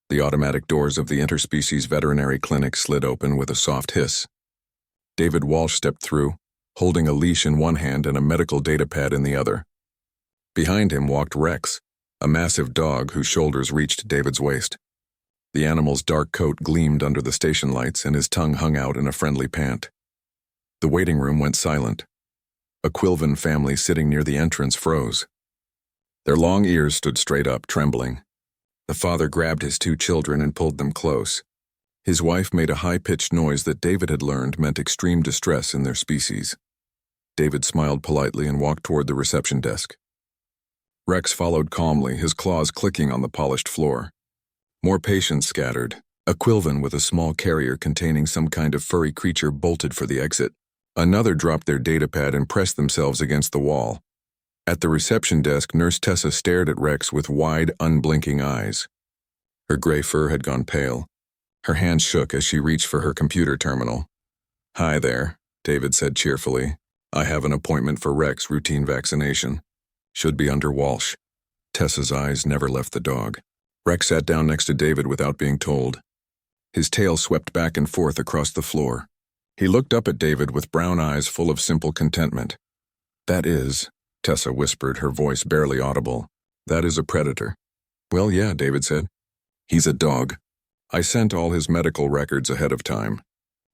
The automatic doors of the interspecies veterinary clinic slid open with a soft hiss. David Walsh stepped through, holding a leash in one hand and a medical datapad in the other. Behind him walked Rex, a massive dog whose shoulders reached David's waist. The animal's dark coat gleamed under the station lights and his tongue hung out in a friendly pant. The waiting room went silent. A Quilven family sitting near the entrance froze. Their long ears stood straight up, trembling. The father grabbed his two children and pulled them close. His wife made a high-pitched noise that David had learned meant extreme distress in their species. David smiled politely and walked toward the reception desk. Rex followed calmly, his claws clicking on the polished floor. More patients scattered. A Quilven with a small carrier containing some kind of furry creature bolted for the exit. Another dropped their datapad and pressed themselves against the wall. At the reception desk, Nurse Tessa stared at Rex with wide, unblinking eyes. Her gray fur had gone pale. Her hand shook as she reached for her computer terminal. "Hi there," David said cheerfully. "I have an appointment for Rex routine vaccination. Should be under Walsh." Tessa's eyes never left the dog. Rex sat down next to David without being told. His tail swept back and forth across the floor. He looked up at David with brown eyes full of simple contentment. "That is," Tessa whispered, her voice barely audible, "that is a predator." "Well, yeah," David said. "He's a dog. I sent all his medical records ahead of time.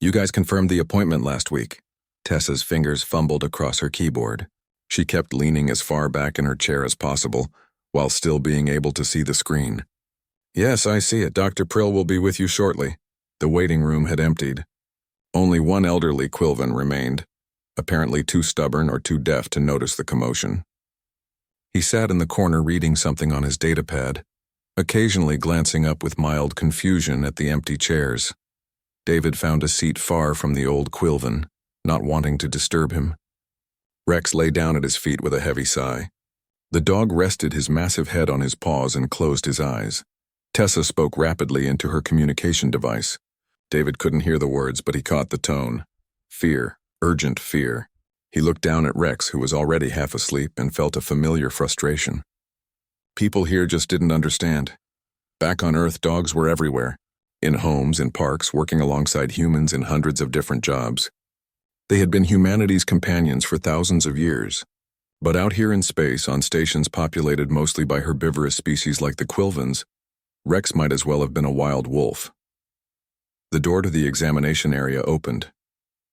You guys confirmed the appointment last week." Tessa's fingers fumbled across her keyboard. She kept leaning as far back in her chair as possible, while still being able to see the screen. "Yes, I see it. Dr. Prill will be with you shortly." The waiting room had emptied. Only one elderly Quilven remained, apparently too stubborn or too deaf to notice the commotion. He sat in the corner reading something on his datapad, occasionally glancing up with mild confusion at the empty chairs. David found a seat far from the old Quilven, not wanting to disturb him. Rex lay down at his feet with a heavy sigh. The dog rested his massive head on his paws and closed his eyes. Tessa spoke rapidly into her communication device. David couldn't hear the words, but he caught the tone. Fear, urgent fear. He looked down at Rex, who was already half asleep, and felt a familiar frustration. People here just didn't understand. Back on Earth, dogs were everywhere. In homes, in parks, working alongside humans in hundreds of different jobs. They had been humanity's companions for thousands of years. But out here in space, on stations populated mostly by herbivorous species like the Quilvens, Rex might as well have been a wild wolf. The door to the examination area opened.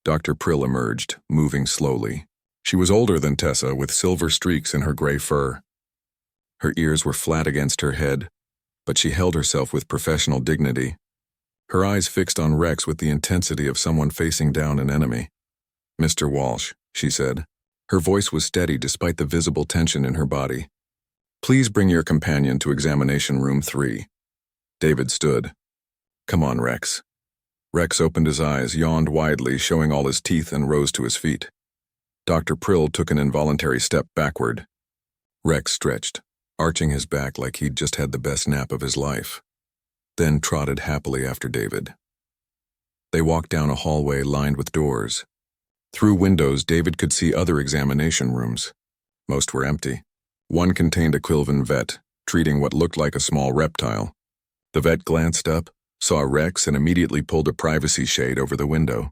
Dr. Prill emerged, moving slowly. She was older than Tessa, with silver streaks in her gray fur. Her ears were flat against her head, but she held herself with professional dignity. Her eyes fixed on Rex with the intensity of someone facing down an enemy. "Mr. Walsh," she said. Her voice was steady despite the visible tension in her body. "Please bring your companion to examination room 3. David stood. "Come on, Rex." Rex opened his eyes, yawned widely, showing all his teeth, and rose to his feet. Dr. Prill took an involuntary step backward. Rex stretched, arching his back like he'd just had the best nap of his life, then trotted happily after David. They walked down a hallway lined with doors. Through windows, David could see other examination rooms. Most were empty. One contained a Quilven vet, treating what looked like a small reptile. The vet glanced up, saw Rex, and immediately pulled a privacy shade over the window.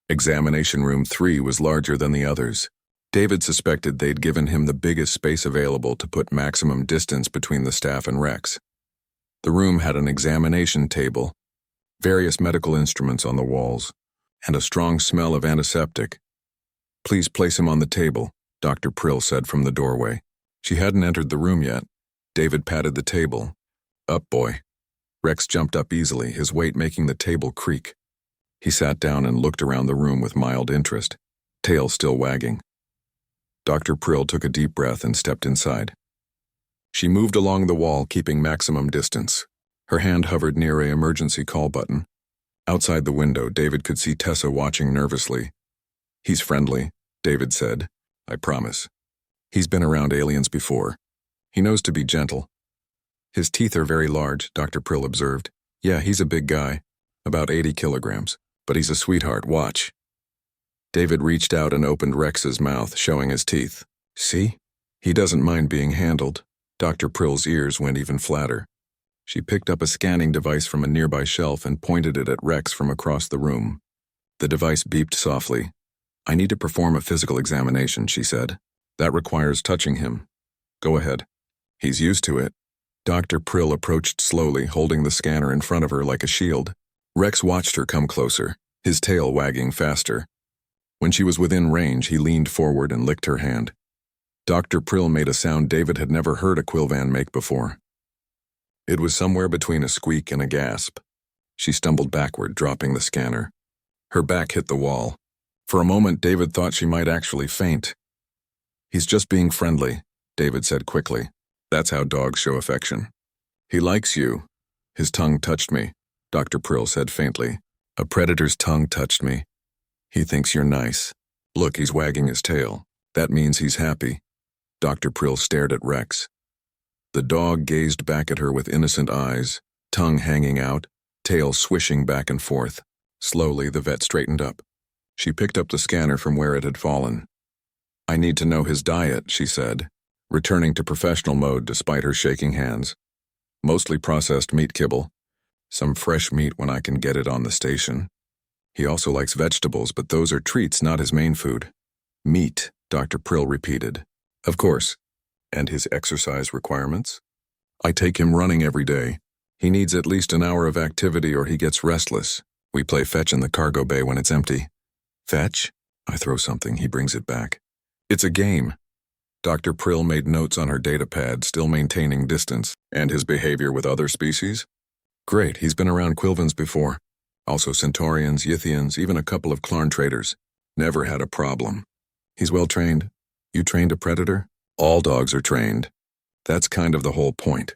Examination room 3 was larger than the others. David suspected they'd given him the biggest space available to put maximum distance between the staff and Rex. The room had an examination table, various medical instruments on the walls, and a strong smell of antiseptic. "Please place him on the table," Dr. Prill said from the doorway. She hadn't entered the room yet. David patted the table. "Up, boy." Rex jumped up easily, his weight making the table creak. He sat down and looked around the room with mild interest, tail still wagging. Dr. Prill took a deep breath and stepped inside. She moved along the wall, keeping maximum distance. Her hand hovered near an emergency call button. Outside the window, David could see Tessa watching nervously. "He's friendly," David said. "I promise. He's been around aliens before. He knows to be gentle." "His teeth are very large," Dr. Prill observed. "Yeah, he's a big guy, about 80 kilograms, but he's a sweetheart, watch." David reached out and opened Rex's mouth, showing his teeth. "See? He doesn't mind being handled." Dr. Prill's ears went even flatter. She picked up a scanning device from a nearby shelf and pointed it at Rex from across the room. The device beeped softly. "I need to perform a physical examination," she said. "That requires touching him." "Go ahead." He's used to it. Dr. Prill approached slowly, holding the scanner in front of her like a shield. Rex watched her come closer, his tail wagging faster. When she was within range, he leaned forward and licked her hand. Dr. Prill made a sound David had never heard a Quilvan make before. It was somewhere between a squeak and a gasp. She stumbled backward, dropping the scanner. Her back hit the wall. For a moment, David thought she might actually faint. "He's just being friendly," David said quickly. "That's how dogs show affection." "He likes you." "His tongue touched me," Dr. Prill said faintly. "A predator's tongue touched me. He thinks you're nice. Look, he's wagging his tail. That means he's happy." Dr. Prill stared at Rex. The dog gazed back at her with innocent eyes, tongue hanging out, tail swishing back and forth. Slowly, the vet straightened up. She picked up the scanner from where it had fallen. "I need to know his diet," she said, returning to professional mode despite her shaking hands. "Mostly processed meat kibble. Some fresh meat when I can get it on the station. He also likes vegetables, but those are treats, not his main food." "Meat," Dr. Prill repeated. "Of course. And his exercise requirements?" "I take him running every day. He needs at least an hour of activity or he gets restless. We play fetch in the cargo bay when it's empty." "Fetch?" I throw something, he brings it back. "It's a game." Dr. Prill made notes on her datapad, still maintaining distance. "And his behavior with other species?" "Great, he's been around Quilvans before. Also Centaurians, Yithians, even a couple of Klarn traders. Never had a problem. He's well trained." "You trained a predator?" "All dogs are trained. That's kind of the whole point."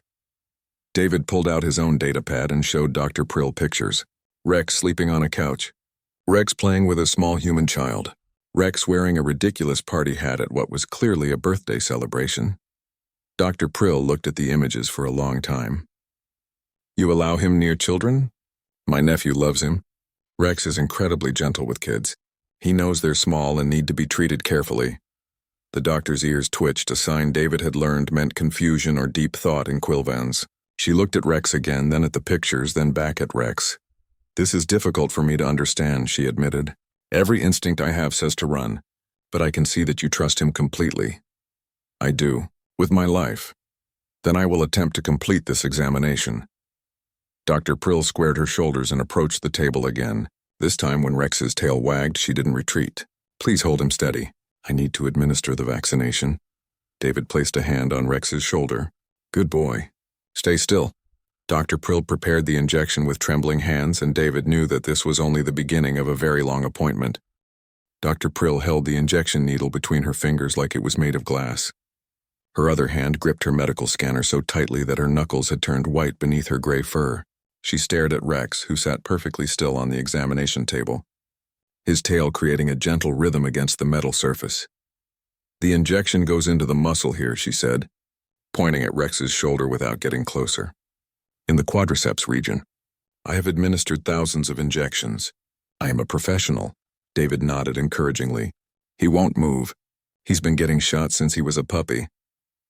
David pulled out his own datapad and showed Dr. Prill pictures. Rex sleeping on a couch. Rex playing with a small human child. Rex wearing a ridiculous party hat at what was clearly a birthday celebration. Dr. Prill looked at the images for a long time. "You allow him near children?" "My nephew loves him. Rex is incredibly gentle with kids. He knows they're small and need to be treated carefully." The doctor's ears twitched, a sign David had learned meant confusion or deep thought in Quilvans. She looked at Rex again, then at the pictures, then back at Rex. "This is difficult for me to understand," she admitted. "Every instinct I have says to run, but I can see that you trust him completely." "I do, with my life. Then I will attempt to complete this examination." Dr. Prill squared her shoulders and approached the table again. This time when Rex's tail wagged, she didn't retreat. "Please hold him steady. I need to administer the vaccination." David placed a hand on Rex's shoulder. "Good boy. Stay still." Dr. Prill prepared the injection with trembling hands, and David knew that this was only the beginning of a very long appointment. Dr. Prill held the injection needle between her fingers like it was made of glass. Her other hand gripped her medical scanner so tightly that her knuckles had turned white beneath her gray fur. She stared at Rex, who sat perfectly still on the examination table, his tail creating a gentle rhythm against the metal surface. "The injection goes into the muscle here," she said, pointing at Rex's shoulder without getting closer. "In the quadriceps region. I have administered thousands of injections. I am a professional." David nodded encouragingly. "He won't move. He's been getting shots since he was a puppy."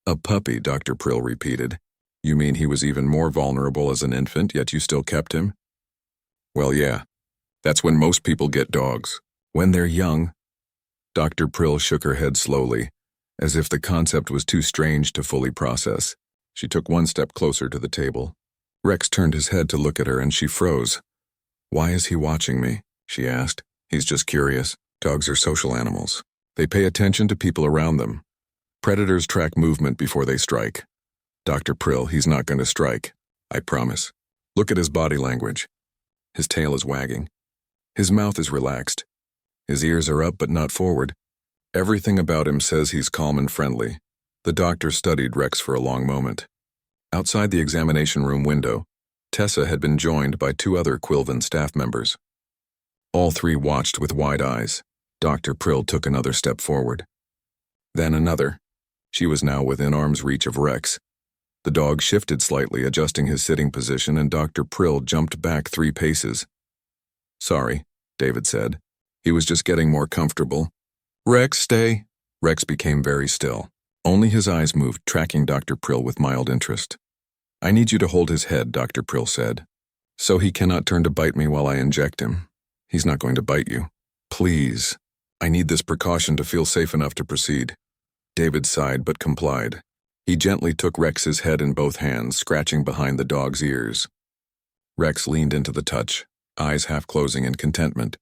"A puppy," Dr. Prill repeated. "You mean he was even more vulnerable as an infant, yet you still kept him?" "Well, yeah. That's when most people get dogs. When they're young." Dr. Prill shook her head slowly, as if the concept was too strange to fully process. She took one step closer to the table. Rex turned his head to look at her and she froze. "Why is he watching me?" she asked. "He's just curious. Dogs are social animals. They pay attention to people around them. Predators track movement before they strike. Dr. Prill, he's not going to strike. I promise. Look at his body language. His tail is wagging. His mouth is relaxed. His ears are up but not forward. Everything about him says he's calm and friendly." The doctor studied Rex for a long moment. Outside the examination room window, Tessa had been joined by two other Quilvan staff members. All three watched with wide eyes. Dr. Prill took another step forward. Then another. She was now within arm's reach of Rex. The dog shifted slightly, adjusting his sitting position, and Dr. Prill jumped back 3 paces. "Sorry," David said. "He was just getting more comfortable." "Rex, stay." Rex became very still. Only his eyes moved, tracking Dr. Prill with mild interest. I need you to hold his head, Dr. Prill said. So he cannot turn to bite me while I inject him. He's not going to bite you. Please. I need this precaution to feel safe enough to proceed. David sighed but complied. He gently took Rex's head in both hands, scratching behind the dog's ears. Rex leaned into the touch, eyes half closing in contentment.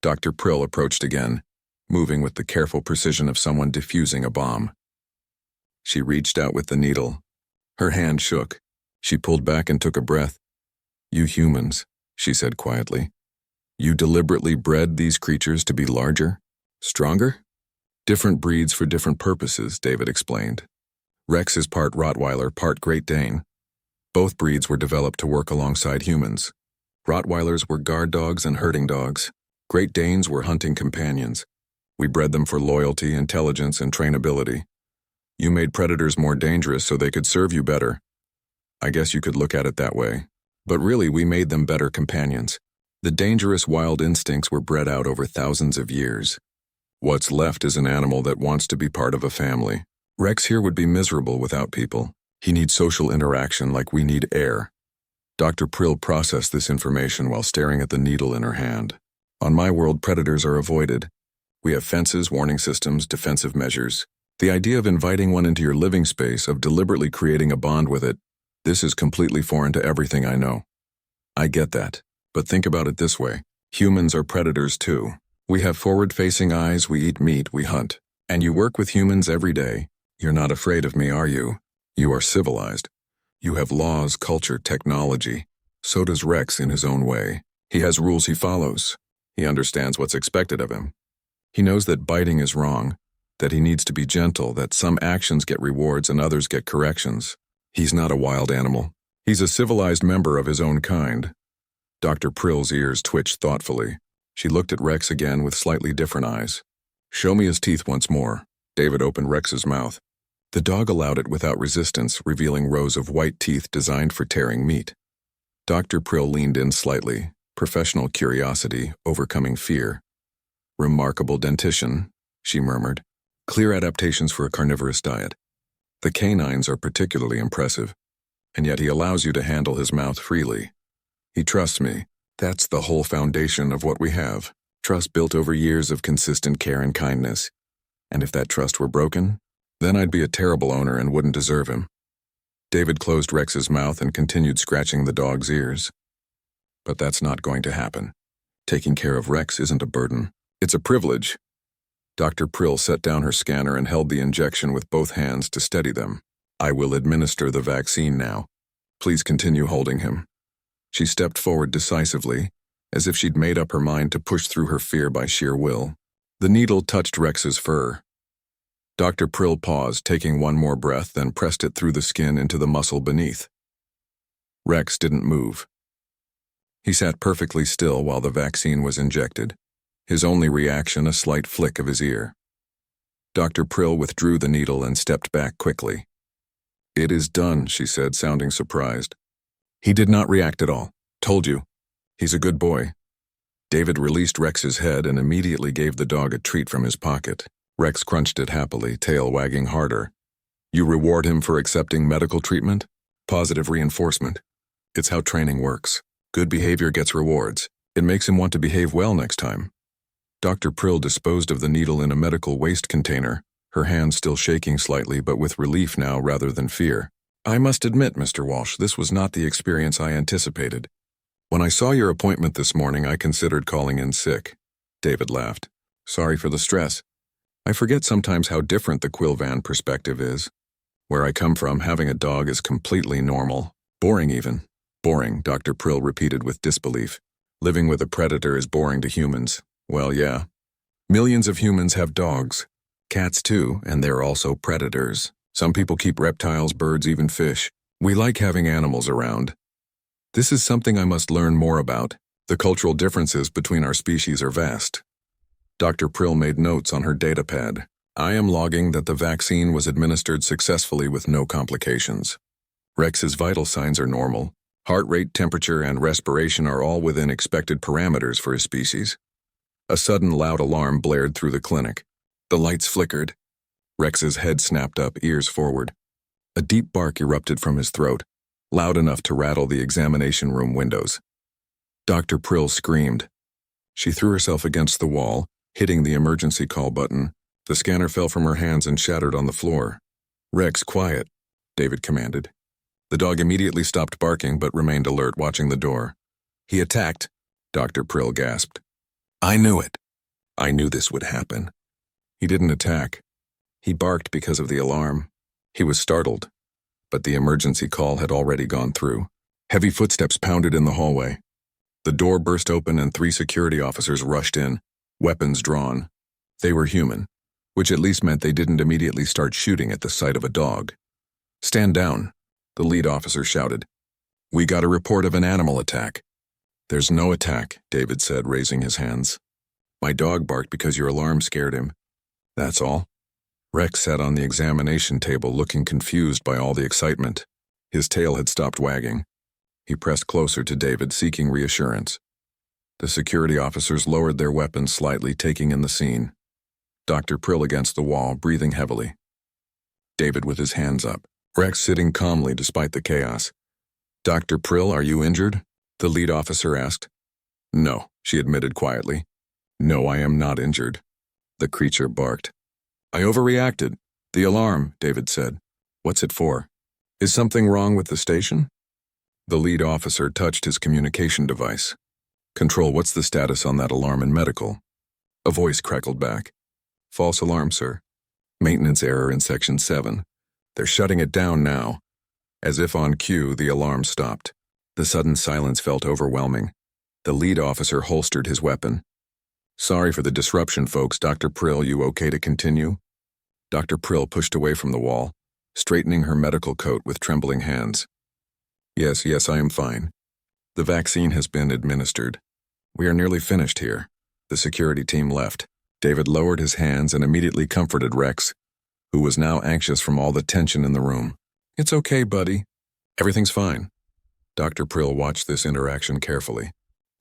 Dr. Prill approached again, moving with the careful precision of someone defusing a bomb. She reached out with the needle. Her hand shook. She pulled back and took a breath. You humans, she said quietly. You deliberately bred these creatures to be larger? Stronger? Different breeds for different purposes, David explained. Rex is part Rottweiler, part Great Dane. Both breeds were developed to work alongside humans. Rottweilers were guard dogs and herding dogs. Great Danes were hunting companions. We bred them for loyalty, intelligence, and trainability. You made predators more dangerous so they could serve you better. I guess you could look at it that way. But really, we made them better companions. The dangerous wild instincts were bred out over thousands of years. What's left is an animal that wants to be part of a family. Rex here would be miserable without people. He needs social interaction like we need air. Dr. Prill processed this information while staring at the needle in her hand. On my world, predators are avoided. We have fences, warning systems, defensive measures. The idea of inviting one into your living space, of deliberately creating a bond with it, this is completely foreign to everything I know. I get that, but think about it this way. Humans are predators too. We have forward-facing eyes, we eat meat, we hunt. And you work with humans every day. You're not afraid of me, are you? You are civilized. You have laws, culture, technology. So does Rex in his own way. He has rules he follows. He understands what's expected of him. He knows that biting is wrong, that he needs to be gentle, that some actions get rewards and others get corrections. He's not a wild animal. He's a civilized member of his own kind. Dr. Prill's ears twitched thoughtfully. She looked at Rex again with slightly different eyes. Show me his teeth once more. David opened Rex's mouth. The dog allowed it without resistance, revealing rows of white teeth designed for tearing meat. Dr. Prill leaned in slightly, professional curiosity overcoming fear. Remarkable dentition, she murmured. Clear adaptations for a carnivorous diet. The canines are particularly impressive, and yet he allows you to handle his mouth freely. He trusts me. That's the whole foundation of what we have. Trust built over years of consistent care and kindness. And if that trust were broken, then I'd be a terrible owner and wouldn't deserve him. David closed Rex's mouth and continued scratching the dog's ears. But that's not going to happen. Taking care of Rex isn't a burden. It's a privilege. Dr. Prill set down her scanner and held the injection with both hands to steady them. I will administer the vaccine now. Please continue holding him. She stepped forward decisively, as if she'd made up her mind to push through her fear by sheer will. The needle touched Rex's fur. Dr. Prill paused, taking one more breath, then pressed it through the skin into the muscle beneath. Rex didn't move. He sat perfectly still while the vaccine was injected, his only reaction a slight flick of his ear. Dr. Prill withdrew the needle and stepped back quickly. It is done, she said, sounding surprised. He did not react at all. Told you. He's a good boy. David released Rex's head and immediately gave the dog a treat from his pocket. Rex crunched it happily, tail wagging harder. You reward him for accepting medical treatment? Positive reinforcement. It's how training works. Good behavior gets rewards. It makes him want to behave well next time. Dr. Prill disposed of the needle in a medical waste container, her hand still shaking slightly but with relief now rather than fear. I must admit, Mr. Walsh, this was not the experience I anticipated. When I saw your appointment this morning, I considered calling in sick. David laughed. Sorry for the stress. I forget sometimes how different the Quilvan perspective is. Where I come from, having a dog is completely normal. Boring even. Boring, Dr. Prill repeated with disbelief. Living with a predator is boring to humans. Well, yeah. Millions of humans have dogs. Cats too, and they're also predators. Some people keep reptiles, birds, even fish. We like having animals around. This is something I must learn more about. The cultural differences between our species are vast. Dr. Prill made notes on her datapad. I am logging that the vaccine was administered successfully with no complications. Rex's vital signs are normal. Heart rate, temperature, and respiration are all within expected parameters for his species. A sudden loud alarm blared through the clinic. The lights flickered. Rex's head snapped up, ears forward. A deep bark erupted from his throat. loud enough to rattle the examination room windows. Dr. Prill screamed. She threw herself against the wall, hitting the emergency call button. The scanner fell from her hands and shattered on the floor. "Rex, quiet," David commanded. The dog immediately stopped barking but remained alert, watching the door. "He attacked," Dr. Prill gasped. "I knew it. I knew this would happen." "He didn't attack. He barked because of the alarm." He was startled, but the emergency call had already gone through. Heavy footsteps pounded in the hallway. The door burst open and 3 security officers rushed in, weapons drawn. They were human, which at least meant they didn't immediately start shooting at the sight of a dog. "Stand down," the lead officer shouted. "We got a report of an animal attack." "There's no attack," David said, raising his hands. "My dog barked because your alarm scared him. That's all." Rex sat on the examination table, looking confused by all the excitement. His tail had stopped wagging. He pressed closer to David, seeking reassurance. The security officers lowered their weapons slightly, taking in the scene. Dr. Prill against the wall, breathing heavily. David with his hands up. Rex sitting calmly despite the chaos. "Dr. Prill, are you injured?" the lead officer asked. "No," she admitted quietly. "No, I am not injured." The creature barked. "I overreacted. The alarm," David said. "What's it for? Is something wrong with the station?" The lead officer touched his communication device. "Control, what's the status on that alarm in medical?" A voice crackled back. "False alarm, sir. Maintenance error in Section 7. They're shutting it down now." As if on cue, the alarm stopped. The sudden silence felt overwhelming. The lead officer holstered his weapon. "Sorry for the disruption, folks. Dr. Prill, you okay to continue?" Dr. Prill pushed away from the wall, straightening her medical coat with trembling hands. Yes, I am fine. The vaccine has been administered. We are nearly finished here." The security team left. David lowered his hands and immediately comforted Rex, who was now anxious from all the tension in the room. "It's okay, buddy. Everything's fine." Dr. Prill watched this interaction carefully.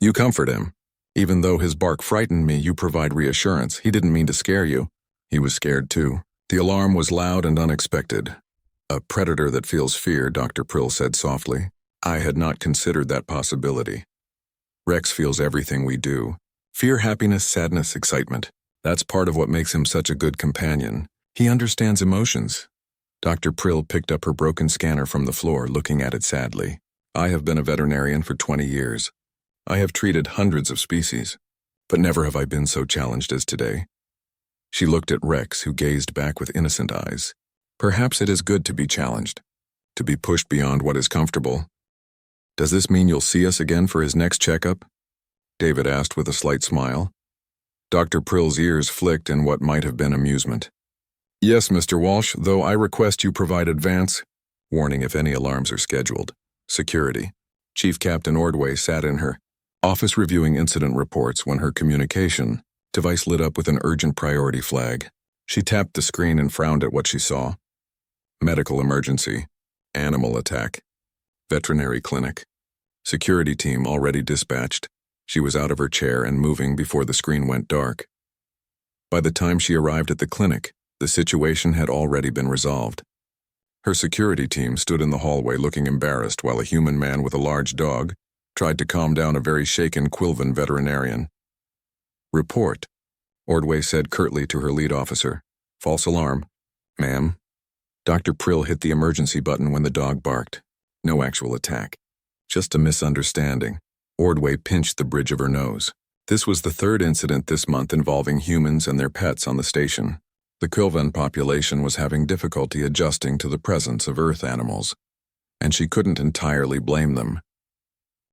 "You comfort him. Even though his bark frightened me, you provide reassurance. He didn't mean to scare you." He was scared too. The alarm was loud and unexpected. "A predator that feels fear," Dr. Prill said softly. "I had not considered that possibility. Rex feels everything we do. Fear, happiness, sadness, excitement. That's part of what makes him such a good companion. He understands emotions." Dr. Prill picked up her broken scanner from the floor, looking at it sadly. "I have been a veterinarian for 20 years. I have treated hundreds of species, but never have I been so challenged as today." She looked at Rex, who gazed back with innocent eyes. "Perhaps it is good to be challenged, to be pushed beyond what is comfortable." "Does this mean you'll see us again for his next checkup?" David asked with a slight smile. Dr. Prill's ears flicked in what might have been amusement. "Yes, Mr. Walsh, though I request you provide advance warning if any alarms are scheduled." Security. Chief Captain Ordway sat in her office reviewing incident reports when her communication device lit up with an urgent priority flag. She tapped the screen and frowned at what she saw. Medical emergency. Animal attack. Veterinary clinic. Security team already dispatched. She was out of her chair and moving before the screen went dark. By the time she arrived at the clinic, the situation had already been resolved. Her security team stood in the hallway looking embarrassed while a human man with a large dog tried to calm down a very shaken Quilvan veterinarian. "Report," Ordway said curtly to her lead officer. "False alarm." "Ma'am." Dr. Prill hit the emergency button when the dog barked. No actual attack. Just a misunderstanding. Ordway pinched the bridge of her nose. This was the 3rd incident this month involving humans and their pets on the station. The Quilvan population was having difficulty adjusting to the presence of Earth animals, and she couldn't entirely blame them.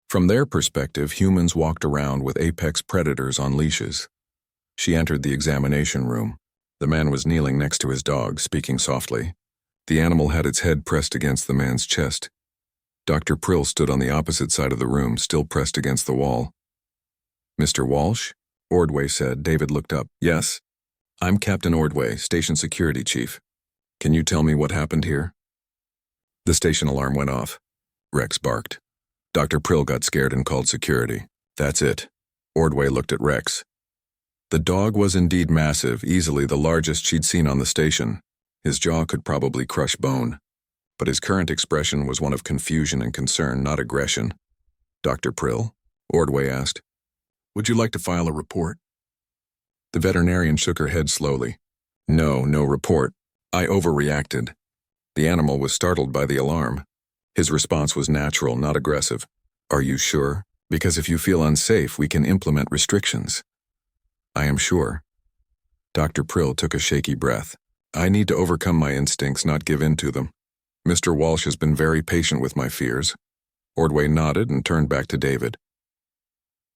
From their perspective, humans walked around with apex predators on leashes. She entered the examination room. The man was kneeling next to his dog, speaking softly. The animal had its head pressed against the man's chest. Dr. Prill stood on the opposite side of the room, still pressed against the wall. "Mr. Walsh?" Ordway said. David looked up. "Yes. I'm Captain Ordway, Station Security Chief. Can you tell me what happened here?" The station alarm went off. Rex barked. Dr. Prill got scared and called security. "That's it." Ordway looked at Rex. The dog was indeed massive, easily the largest she'd seen on the station. His jaw could probably crush bone. but his current expression was one of confusion and concern, not aggression. "Dr. Prill?" Ordway asked. "Would you like to file a report?" The veterinarian shook her head slowly. "No report. I overreacted." The animal was startled by the alarm. His response was natural, not aggressive. "Are you sure? Because if you feel unsafe, we can implement restrictions." "I am sure." Dr. Prill took a shaky breath. "I need to overcome my instincts, not give in to them. Mr. Walsh has been very patient with my fears." Ordway nodded and turned back to David.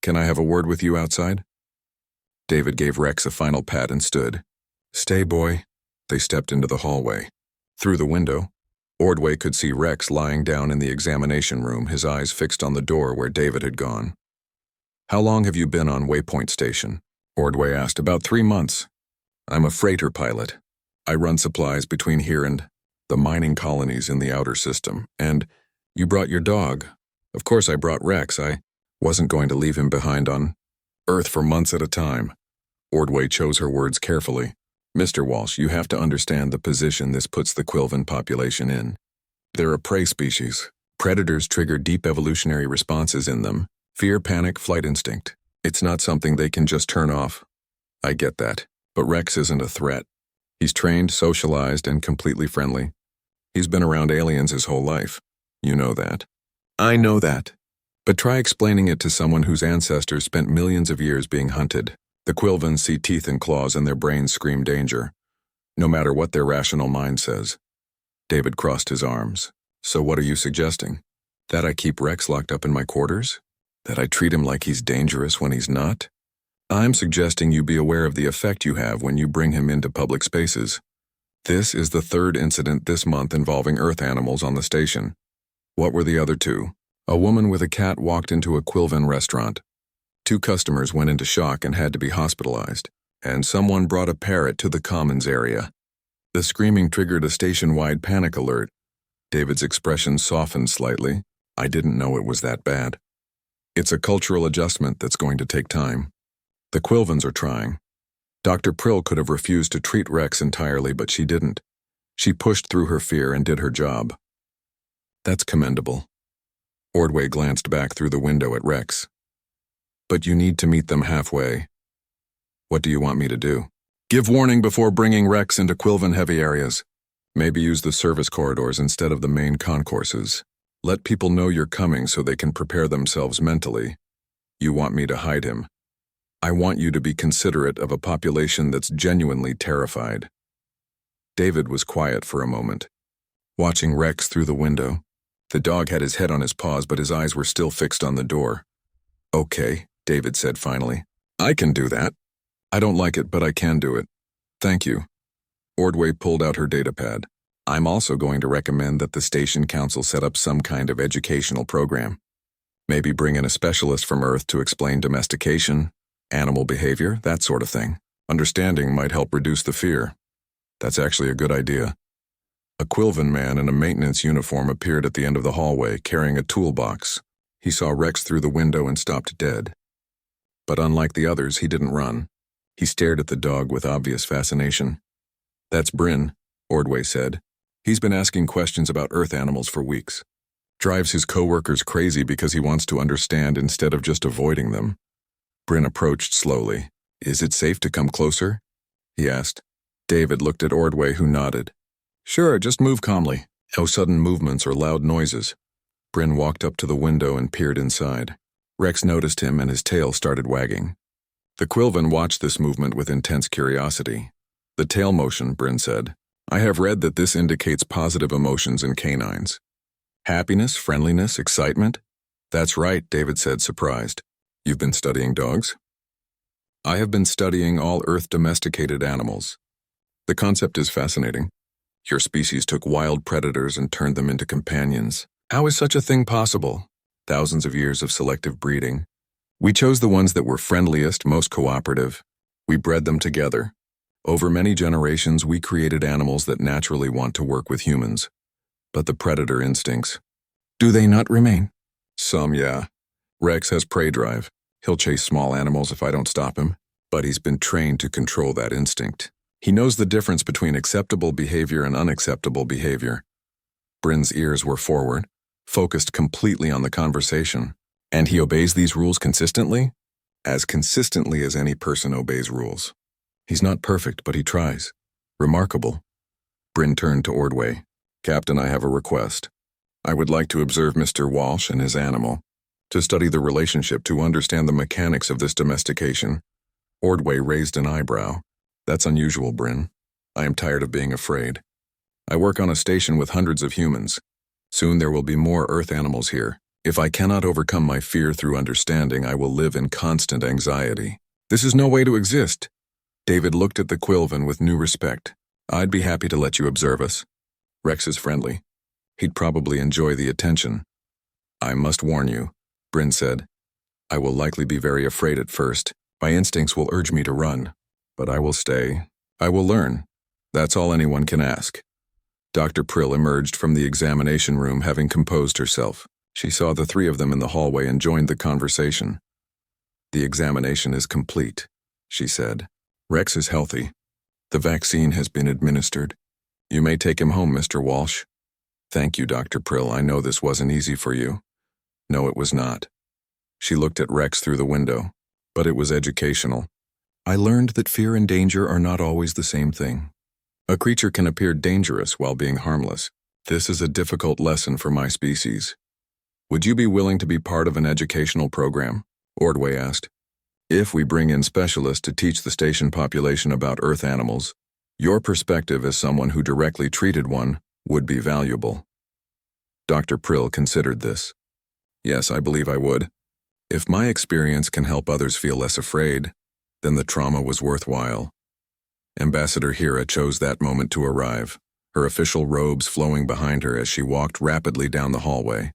"Can I have a word with you outside?" David gave Rex a final pat and stood. "Stay, boy." They stepped into the hallway. Through the window, Ordway could see Rex lying down in the examination room, his eyes fixed on the door where David had gone. "How long have you been on Waypoint Station?" Ordway asked. "About 3 months. I'm a freighter pilot. I run supplies between here and the mining colonies in the outer system. And you brought your dog." "Of course I brought Rex. I wasn't going to leave him behind on Earth for months at a time." Ordway chose her words carefully. "Mr. Walsh, you have to understand the position this puts the Quilvan population in. They're a prey species. Predators trigger deep evolutionary responses in them: fear, panic, flight instinct. It's not something they can just turn off." "I get that. But Rex isn't a threat. He's trained, socialized, and completely friendly. He's been around aliens his whole life. You know that." "I know that. But try explaining it to someone whose ancestors spent millions of years being hunted. The Quilvans see teeth and claws and their brains scream danger, no matter what their rational mind says." David crossed his arms. "So what are you suggesting? That I keep Rex locked up in my quarters? That I treat him like he's dangerous when he's not? I'm suggesting you be aware of the effect you have when you bring him into public spaces. This is the 3rd incident this month involving Earth animals on the station. What were the other 2? A woman with a cat walked into a Quilvan restaurant. 2 customers went into shock and had to be hospitalized, and someone brought a parrot to the commons area. The screaming triggered a station-wide panic alert." David's expression softened slightly. "I didn't know it was that bad. It's a cultural adjustment that's going to take time. The Quilvans are trying. Dr. Prill could have refused to treat Rex entirely, but she didn't. She pushed through her fear and did her job. That's commendable." Ordway glanced back through the window at Rex. "But you need to meet them halfway." "What do you want me to do?" "Give warning before bringing Rex into Quilvan-heavy areas. Maybe use the service corridors instead of the main concourses. Let people know you're coming so they can prepare themselves mentally. You want me to hide him. I want you to be considerate of a population that's genuinely terrified." David was quiet for a moment, watching Rex through the window. The dog had his head on his paws, but his eyes were still fixed on the door. "Okay," David said finally. "I can do that. I don't like it, but I can do it. Thank you." Ordway pulled out her datapad. "I'm also going to recommend that the station council set up some kind of educational program. Maybe bring in a specialist from Earth to explain domestication, animal behavior, that sort of thing. Understanding might help reduce the fear." "That's actually a good idea." A Quilvan man in a maintenance uniform appeared at the end of the hallway, carrying a toolbox. He saw Rex through the window and stopped dead. But unlike the others, he didn't run. He stared at the dog with obvious fascination. "That's Bryn," Ordway said. "He's been asking questions about Earth animals for weeks. Drives his coworkers crazy because he wants to understand instead of just avoiding them." Bryn approached slowly. "Is it safe to come closer?" he asked. David looked at Ordway, who nodded. "Sure, just move calmly. No sudden movements or loud noises." Bryn walked up to the window and peered inside. Rex noticed him and his tail started wagging. The Quilvan watched this movement with intense curiosity. "The tail motion," Bryn said. "I have read that this indicates positive emotions in canines. Happiness, friendliness, excitement." "That's right," David said, surprised. "You've been studying dogs?" "I have been studying all Earth domesticated animals. The concept is fascinating. Your species took wild predators and turned them into companions. How is such a thing possible? Thousands of years of selective breeding. We chose the ones that were friendliest, most cooperative. We bred them together. Over many generations, we created animals that naturally want to work with humans. But the predator instincts, do they not remain?" "Some, yeah. Rex has prey drive. He'll chase small animals if I don't stop him. But he's been trained to control that instinct. He knows the difference between acceptable behavior and unacceptable behavior. Bryn's ears were forward, focused completely on the conversation. And he obeys these rules consistently? As consistently as any person obeys rules. He's not perfect, but he tries. Remarkable. Bryn turned to Ordway. Captain, I have a request. I would like to observe Mr. Walsh and his animal, to study the relationship, to understand the mechanics of this domestication. Ordway raised an eyebrow. That's unusual, Bryn. I am tired of being afraid. I work on a station with hundreds of humans. Soon there will be more Earth animals here. If I cannot overcome my fear through understanding, I will live in constant anxiety. This is no way to exist. David looked at the Quilvan with new respect. I'd be happy to let you observe us. Rex is friendly. He'd probably enjoy the attention. I must warn you, Bryn said. I will likely be very afraid at first. My instincts will urge me to run. But I will stay. I will learn. That's all anyone can ask. Dr. Prill emerged from the examination room, having composed herself. She saw the three of them in the hallway and joined the conversation. The examination is complete, she said. Rex is healthy. The vaccine has been administered. You may take him home, Mr. Walsh. Thank you, Dr. Prill. I know this wasn't easy for you. No, it was not. She looked at Rex through the window, but it was educational. I learned that fear and danger are not always the same thing. A creature can appear dangerous while being harmless. This is a difficult lesson for my species. Would you be willing to be part of an educational program? Ordway asked. If we bring in specialists to teach the station population about Earth animals, your perspective as someone who directly treated one would be valuable. Dr. Prill considered this. Yes, I believe I would. If my experience can help others feel less afraid, then the trauma was worthwhile. Ambassador Hera chose that moment to arrive, her official robes flowing behind her as she walked rapidly down the hallway.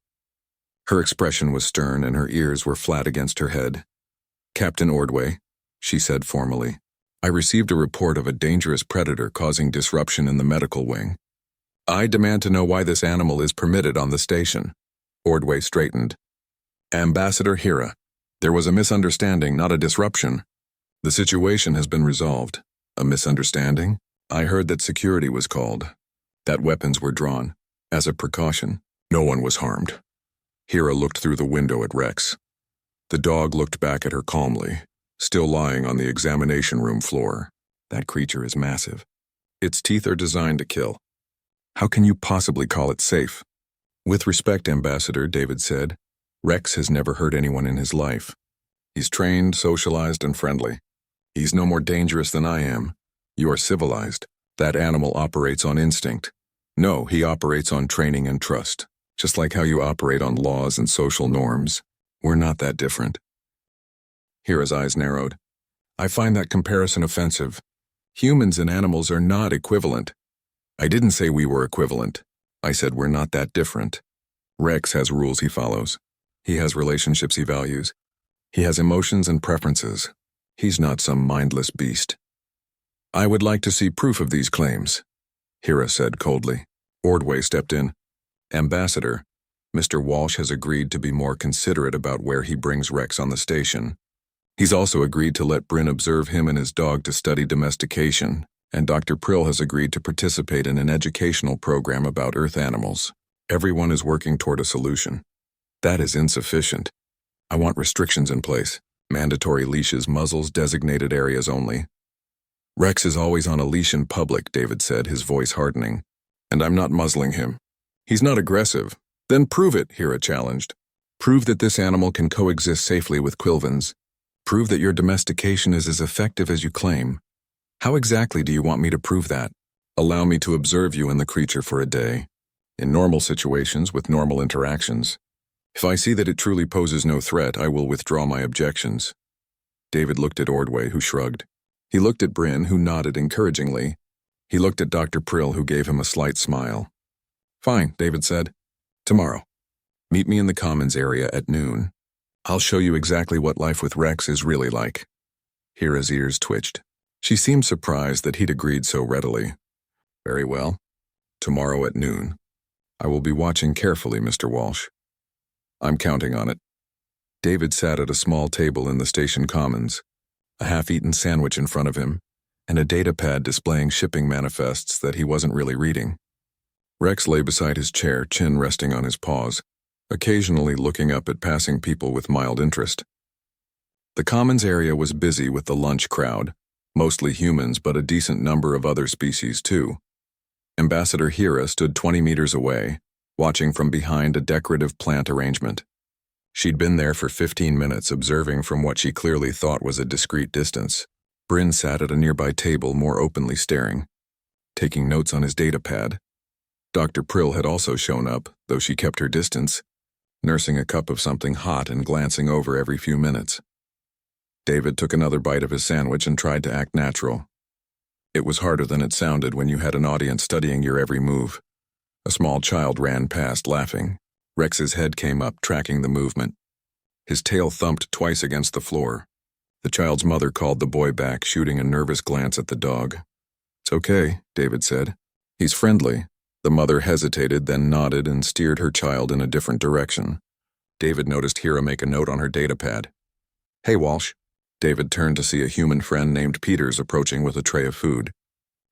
Her expression was stern and her ears were flat against her head. Captain Ordway, she said formally, I received a report of a dangerous predator causing disruption in the medical wing. I demand to know why this animal is permitted on the station. Ordway straightened. Ambassador Hera, there was a misunderstanding, not a disruption. The situation has been resolved. A misunderstanding? I heard that security was called, that weapons were drawn. As a precaution, no one was harmed. Hera looked through the window at Rex. The dog looked back at her calmly, still lying on the examination room floor. That creature is massive. Its teeth are designed to kill. How can you possibly call it safe? With respect, Ambassador, David said, Rex has never hurt anyone in his life. He's trained, socialized, and friendly. He's no more dangerous than I am. You are civilized. That animal operates on instinct. No, he operates on training and trust. Just like how you operate on laws and social norms. We're not that different. Hera's eyes narrowed. I find that comparison offensive. Humans and animals are not equivalent. I didn't say we were equivalent. I said we're not that different. Rex has rules he follows. He has relationships he values. He has emotions and preferences. He's not some mindless beast. I would like to see proof of these claims, Hera said coldly. Ordway stepped in. Ambassador, Mr. Walsh has agreed to be more considerate about where he brings Rex on the station. He's also agreed to let Bryn observe him and his dog to study domestication, and Dr. Prill has agreed to participate in an educational program about Earth animals. Everyone is working toward a solution. That is insufficient. I want restrictions in place. Mandatory leashes, muzzles, designated areas only. Rex is always on a leash in public, David said, his voice hardening. And I'm not muzzling him. He's not aggressive. Then prove it, Hera challenged. Prove that this animal can coexist safely with Quilvans. Prove that your domestication is as effective as you claim. How exactly do you want me to prove that? Allow me to observe you and the creature for a day. In normal situations with normal interactions. If I see that it truly poses no threat, I will withdraw my objections. David looked at Ordway, who shrugged. He looked at Bryn, who nodded encouragingly. He looked at Dr. Prill, who gave him a slight smile. Fine, David said. Tomorrow. Meet me in the Commons area at noon. I'll show you exactly what life with Rex is really like. Hera's ears twitched. She seemed surprised that he'd agreed so readily. Very well. Tomorrow at noon. I will be watching carefully, Mr. Walsh. I'm counting on it. David sat at a small table in the station commons, a half-eaten sandwich in front of him, and a data pad displaying shipping manifests that he wasn't really reading. Rex lay beside his chair, chin resting on his paws, occasionally looking up at passing people with mild interest. The commons area was busy with the lunch crowd, mostly humans but a decent number of other species too. Ambassador Hira stood 20 meters away, watching from behind a decorative plant arrangement. She'd been there for 15 minutes, observing from what she clearly thought was a discreet distance. Bryn sat at a nearby table, more openly staring, taking notes on his datapad. Dr. Prill had also shown up, though she kept her distance, nursing a cup of something hot and glancing over every few minutes. David took another bite of his sandwich and tried to act natural. It was harder than it sounded when you had an audience studying your every move. A small child ran past, laughing. Rex's head came up, tracking the movement. His tail thumped twice against the floor. The child's mother called the boy back, shooting a nervous glance at the dog. "It's okay," David said. "He's friendly." The mother hesitated, then nodded and steered her child in a different direction. David noticed Hira make a note on her datapad. "Hey, Walsh." David turned to see a human friend named Peters approaching with a tray of food.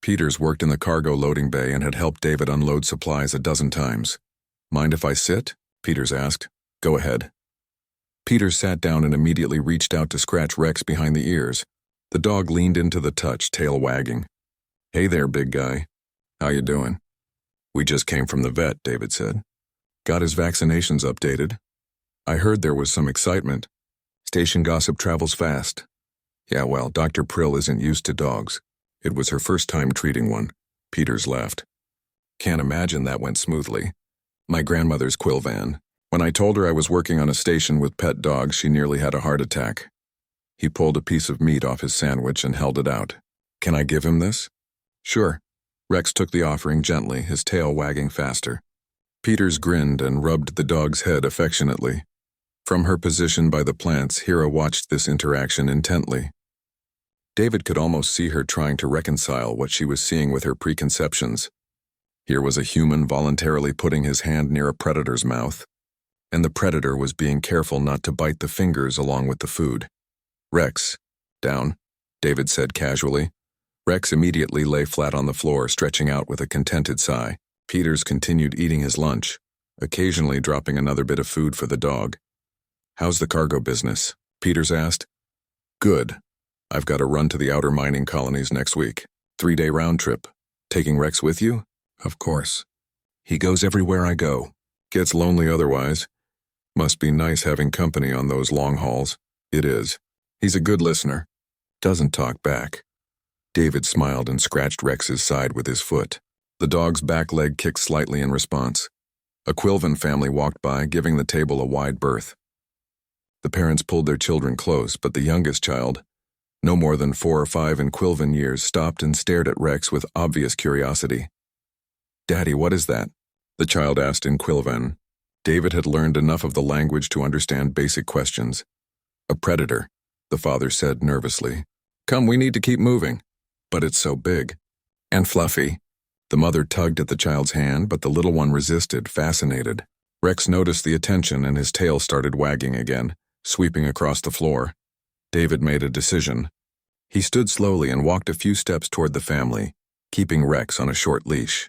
Peters worked in the cargo loading bay and had helped David unload supplies a dozen times. "Mind if I sit?" Peters asked. "Go ahead." Peters sat down and immediately reached out to scratch Rex behind the ears. The dog leaned into the touch, tail wagging. "Hey there, big guy. How you doing?" "We just came from the vet," David said. "Got his vaccinations updated. I heard there was some excitement. Station gossip travels fast." "Yeah, well, Dr. Prill isn't used to dogs. It was her first time treating one." Peters laughed. "Can't imagine that went smoothly. My grandmother's Quilvan. When I told her I was working on a station with pet dogs, she nearly had a heart attack." He pulled a piece of meat off his sandwich and held it out. "Can I give him this?" "Sure." Rex took the offering gently, his tail wagging faster. Peters grinned and rubbed the dog's head affectionately. From her position by the plants, Hira watched this interaction intently. David could almost see her trying to reconcile what she was seeing with her preconceptions. Here was a human voluntarily putting his hand near a predator's mouth, and the predator was being careful not to bite the fingers along with the food. "Rex, down," David said casually. Rex immediately lay flat on the floor, stretching out with a contented sigh. Peters continued eating his lunch, occasionally dropping another bit of food for the dog. "How's the cargo business?" Peters asked. "Good. I've got to run to the outer mining colonies next week. 3-day round trip. Taking Rex with you?" "Of course. He goes everywhere I go. Gets lonely otherwise. Must be nice having company on those long hauls." "It is. He's a good listener. Doesn't talk back." David smiled and scratched Rex's side with his foot. The dog's back leg kicked slightly in response. A Quilvan family walked by, giving the table a wide berth. The parents pulled their children close, but the youngest child, no more than 4 or 5 in Quilvan years, stopped and stared at Rex with obvious curiosity. "Daddy, what is that?" the child asked in Quilvan. David had learned enough of the language to understand basic questions. "A predator," the father said nervously. "Come, we need to keep moving." "But it's so big. And fluffy." The mother tugged at the child's hand, but the little one resisted, fascinated. Rex noticed the attention and his tail started wagging again, sweeping across the floor. David made a decision. He stood slowly and walked a few steps toward the family, keeping Rex on a short leash.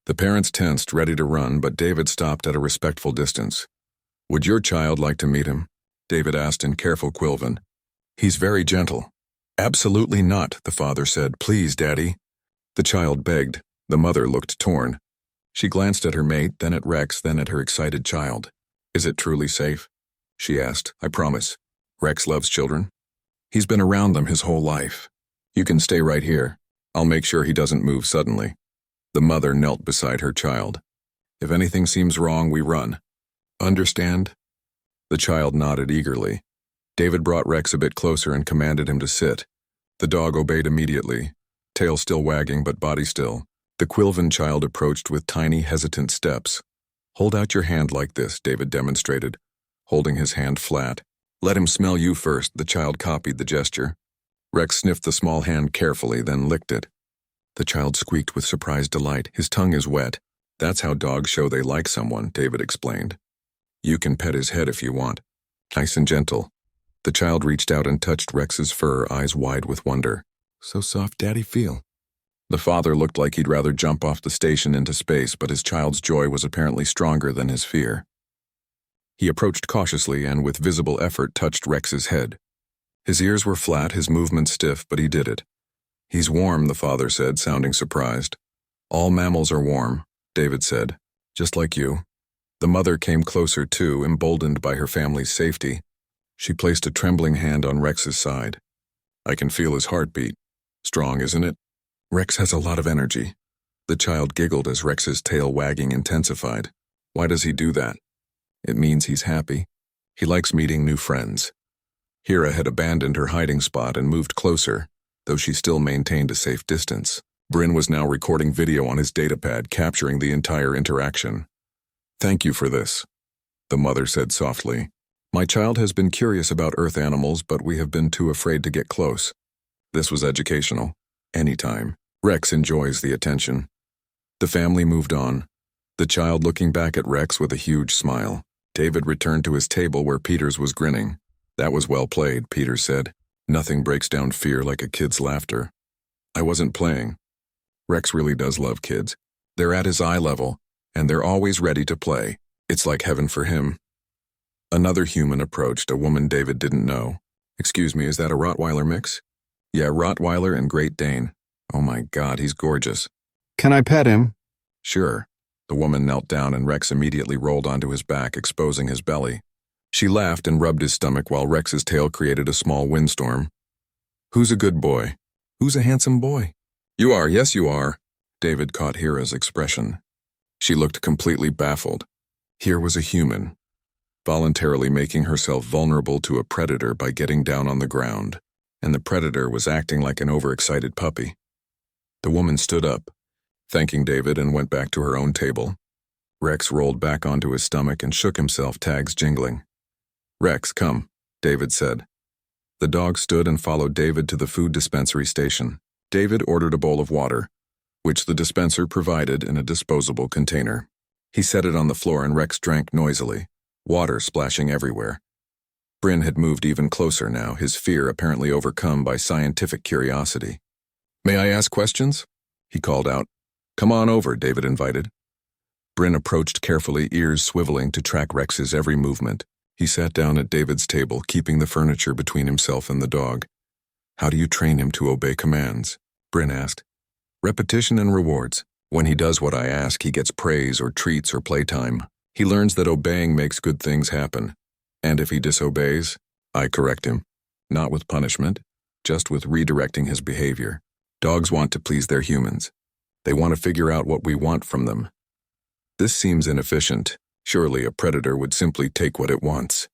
The parents tensed, ready to run, but David stopped at a respectful distance. "Would your child like to meet him?" David asked in careful Quilvan. "He's very gentle." "Absolutely not," the father said. "Please, Daddy." The child begged. The mother looked torn. She glanced at her mate, then at Rex, then at her excited child. "Is it truly safe?" she asked. "I promise. Rex loves children. He's been around them his whole life. You can stay right here. I'll make sure he doesn't move suddenly." The mother knelt beside her child. "If anything seems wrong, we run. Understand?" The child nodded eagerly. David brought Rex a bit closer and commanded him to sit. The dog obeyed immediately, tail still wagging but body still. The Quilvan child approached with tiny, hesitant steps. "Hold out your hand like this," David demonstrated, holding his hand flat. "Let him smell you first." The child copied the gesture. Rex sniffed the small hand carefully, then licked it. The child squeaked with surprised delight. "His tongue is wet. That's how dogs show they like someone," David explained. "You can pet his head if you want. Nice and gentle." The child reached out and touched Rex's fur, eyes wide with wonder. "So soft, Daddy, feel." The father looked like he'd rather jump off the station into space, but his child's joy was apparently stronger than his fear. He approached cautiously and with visible effort touched Rex's head. His ears were flat, his movements stiff, but he did it. "He's warm," the father said, sounding surprised. "All mammals are warm," David said. "Just like you." The mother came closer too, emboldened by her family's safety. She placed a trembling hand on Rex's side. "I can feel his heartbeat. Strong, isn't it? Rex has a lot of energy." The child giggled as Rex's tail wagging intensified. "Why does he do that?" "It means he's happy. He likes meeting new friends." Hira had abandoned her hiding spot and moved closer, though she still maintained a safe distance. Bryn was now recording video on his datapad, capturing the entire interaction. "Thank you for this," the mother said softly. "My child has been curious about Earth animals, but we have been too afraid to get close." This was educational. Anytime. Rex enjoys the attention. The family moved on, the child looking back at Rex with a huge smile. David returned to his table where Peters was grinning. "That was well played," Peters said. "Nothing breaks down fear like a kid's laughter." "I wasn't playing." Rex really does love kids. They're at his eye level, and they're always ready to play. It's like heaven for him. Another human approached, a woman David didn't know. "Excuse me, is that a Rottweiler mix?" "Yeah, Rottweiler and Great Dane." "Oh my God, he's gorgeous." "Can I pet him?" "Sure." The woman knelt down and Rex immediately rolled onto his back, exposing his belly. She laughed and rubbed his stomach while Rex's tail created a small windstorm. "Who's a good boy? Who's a handsome boy?" "You are, yes you are." David caught Hira's expression. She looked completely baffled. Here was a human, voluntarily making herself vulnerable to a predator by getting down on the ground, and the predator was acting like an overexcited puppy. The woman stood up, thanking David, and went back to her own table. Rex rolled back onto his stomach and shook himself, tags jingling. "Rex, come," David said. The dog stood and followed David to the food dispensary station. David ordered a bowl of water, which the dispenser provided in a disposable container. He set it on the floor and Rex drank noisily, water splashing everywhere. Bryn had moved even closer now, his fear apparently overcome by scientific curiosity. "May I ask questions?" he called out. "Come on over," David invited. Bryn approached carefully, ears swiveling to track Rex's every movement. He sat down at David's table, keeping the furniture between himself and the dog. "How do you train him to obey commands?" Bryn asked. "Repetition and rewards. When he does what I ask, he gets praise or treats or playtime. He learns that obeying makes good things happen. And if he disobeys, I correct him. Not with punishment, just with redirecting his behavior. Dogs want to please their humans. They want to figure out what we want from them. This seems inefficient. Surely a predator would simply take what it wants.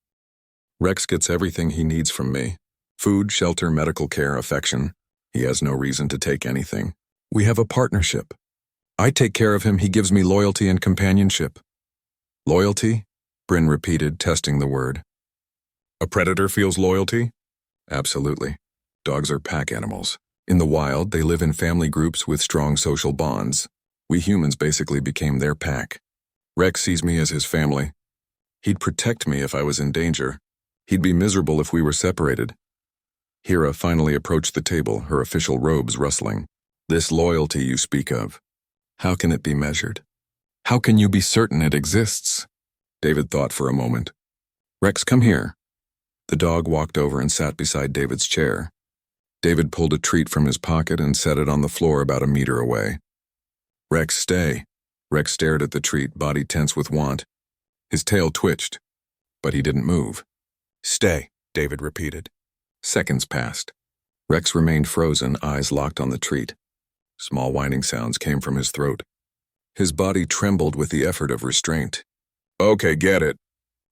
Rex gets everything he needs from me. Food, shelter, medical care, affection. He has no reason to take anything. We have a partnership. I take care of him, he gives me loyalty and companionship." "Loyalty?" Bryn repeated, testing the word. "A predator feels loyalty?" "Absolutely. Dogs are pack animals. In the wild, they live in family groups with strong social bonds. We humans basically became their pack. Rex sees me as his family. He'd protect me if I was in danger. He'd be miserable if we were separated." Hira finally approached the table, her official robes rustling. "This loyalty you speak of, how can it be measured? How can you be certain it exists?" David thought for a moment. "Rex, come here." The dog walked over and sat beside David's chair. David pulled a treat from his pocket and set it on the floor about a meter away. "Rex, stay." Rex stared at the treat, body tense with want. His tail twitched, but he didn't move. "Stay," David repeated. Seconds passed. Rex remained frozen, eyes locked on the treat. Small whining sounds came from his throat. His body trembled with the effort of restraint. "Okay, get it."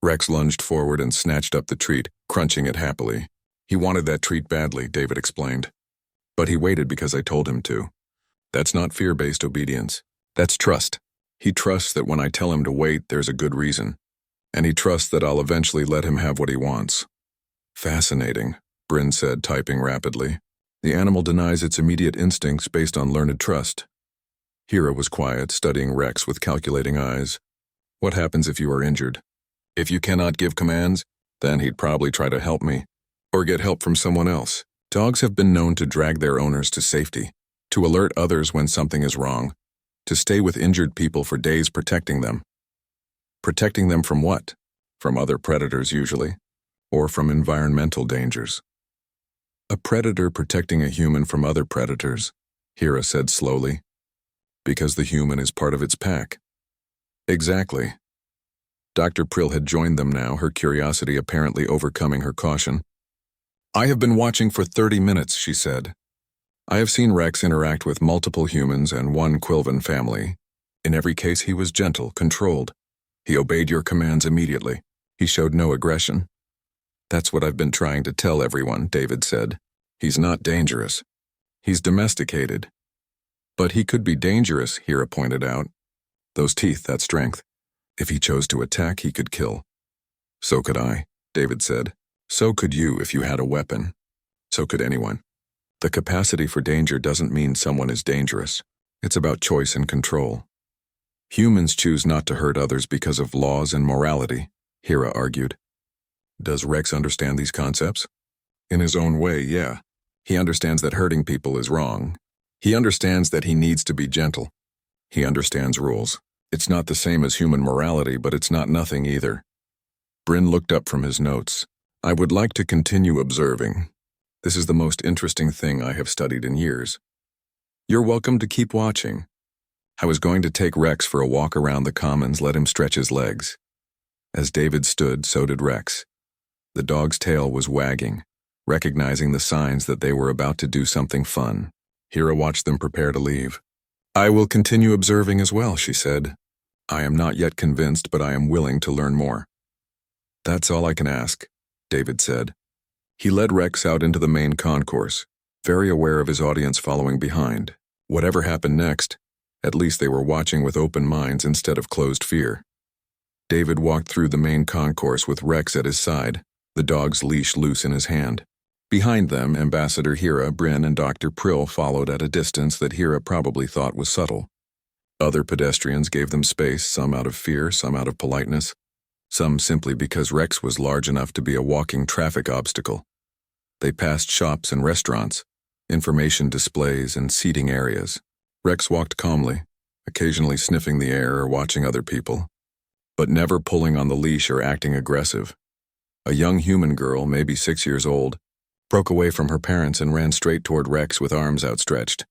Rex lunged forward and snatched up the treat, crunching it happily. He wanted that treat badly, David explained. But he waited because I told him to. That's not fear-based obedience. That's trust. He trusts that when I tell him to wait, there's a good reason. And he trusts that I'll eventually let him have what he wants. "Fascinating," Bryn said, typing rapidly. "The animal denies its immediate instincts based on learned trust." Hira was quiet, studying Rex with calculating eyes. "What happens if you are injured? If you cannot give commands, then he'd probably try to help me, or get help from someone else. Dogs have been known to drag their owners to safety. to alert others when something is wrong, to stay with injured people for days protecting them. Protecting them from what? From other predators usually, or from environmental dangers. A predator protecting a human from other predators, Hira said slowly, because the human is part of its pack. Exactly. Dr. Prill had joined them now, her curiosity apparently overcoming her caution. I have been watching for 30 minutes, she said. I have seen Rex interact with multiple humans and one Quilvan family. In every case he was gentle, controlled. He obeyed your commands immediately. He showed no aggression. That's what I've been trying to tell everyone, David said. He's not dangerous. He's domesticated. But he could be dangerous, Hira pointed out. Those teeth, that strength. If he chose to attack, he could kill. So could I, David said. So could you if you had a weapon. So could anyone. The capacity for danger doesn't mean someone is dangerous. It's about choice and control. Humans choose not to hurt others because of laws and morality, Hira argued. Does Rex understand these concepts? In his own way, yeah. He understands that hurting people is wrong. He understands that he needs to be gentle. He understands rules. It's not the same as human morality, but it's not nothing either. Bryn looked up from his notes. I would like to continue observing. This is the most interesting thing I have studied in years. You're welcome to keep watching. I was going to take Rex for a walk around the commons, let him stretch his legs. As David stood, so did Rex. The dog's tail was wagging, recognizing the signs that they were about to do something fun. Hira watched them prepare to leave. I will continue observing as well, she said. I am not yet convinced, but I am willing to learn more. That's all I can ask, David said. He led Rex out into the main concourse, very aware of his audience following behind. Whatever happened next, at least they were watching with open minds instead of closed fear. David walked through the main concourse with Rex at his side, the dog's leash loose in his hand. Behind them, Ambassador Hira, Bryn, and Dr. Prill followed at a distance that Hira probably thought was subtle. Other pedestrians gave them space, some out of fear, some out of politeness, some simply because Rex was large enough to be a walking traffic obstacle. They passed shops and restaurants, information displays, and seating areas. Rex walked calmly, occasionally sniffing the air or watching other people, but never pulling on the leash or acting aggressive. A young human girl, maybe 6 years old, broke away from her parents and ran straight toward Rex with arms outstretched.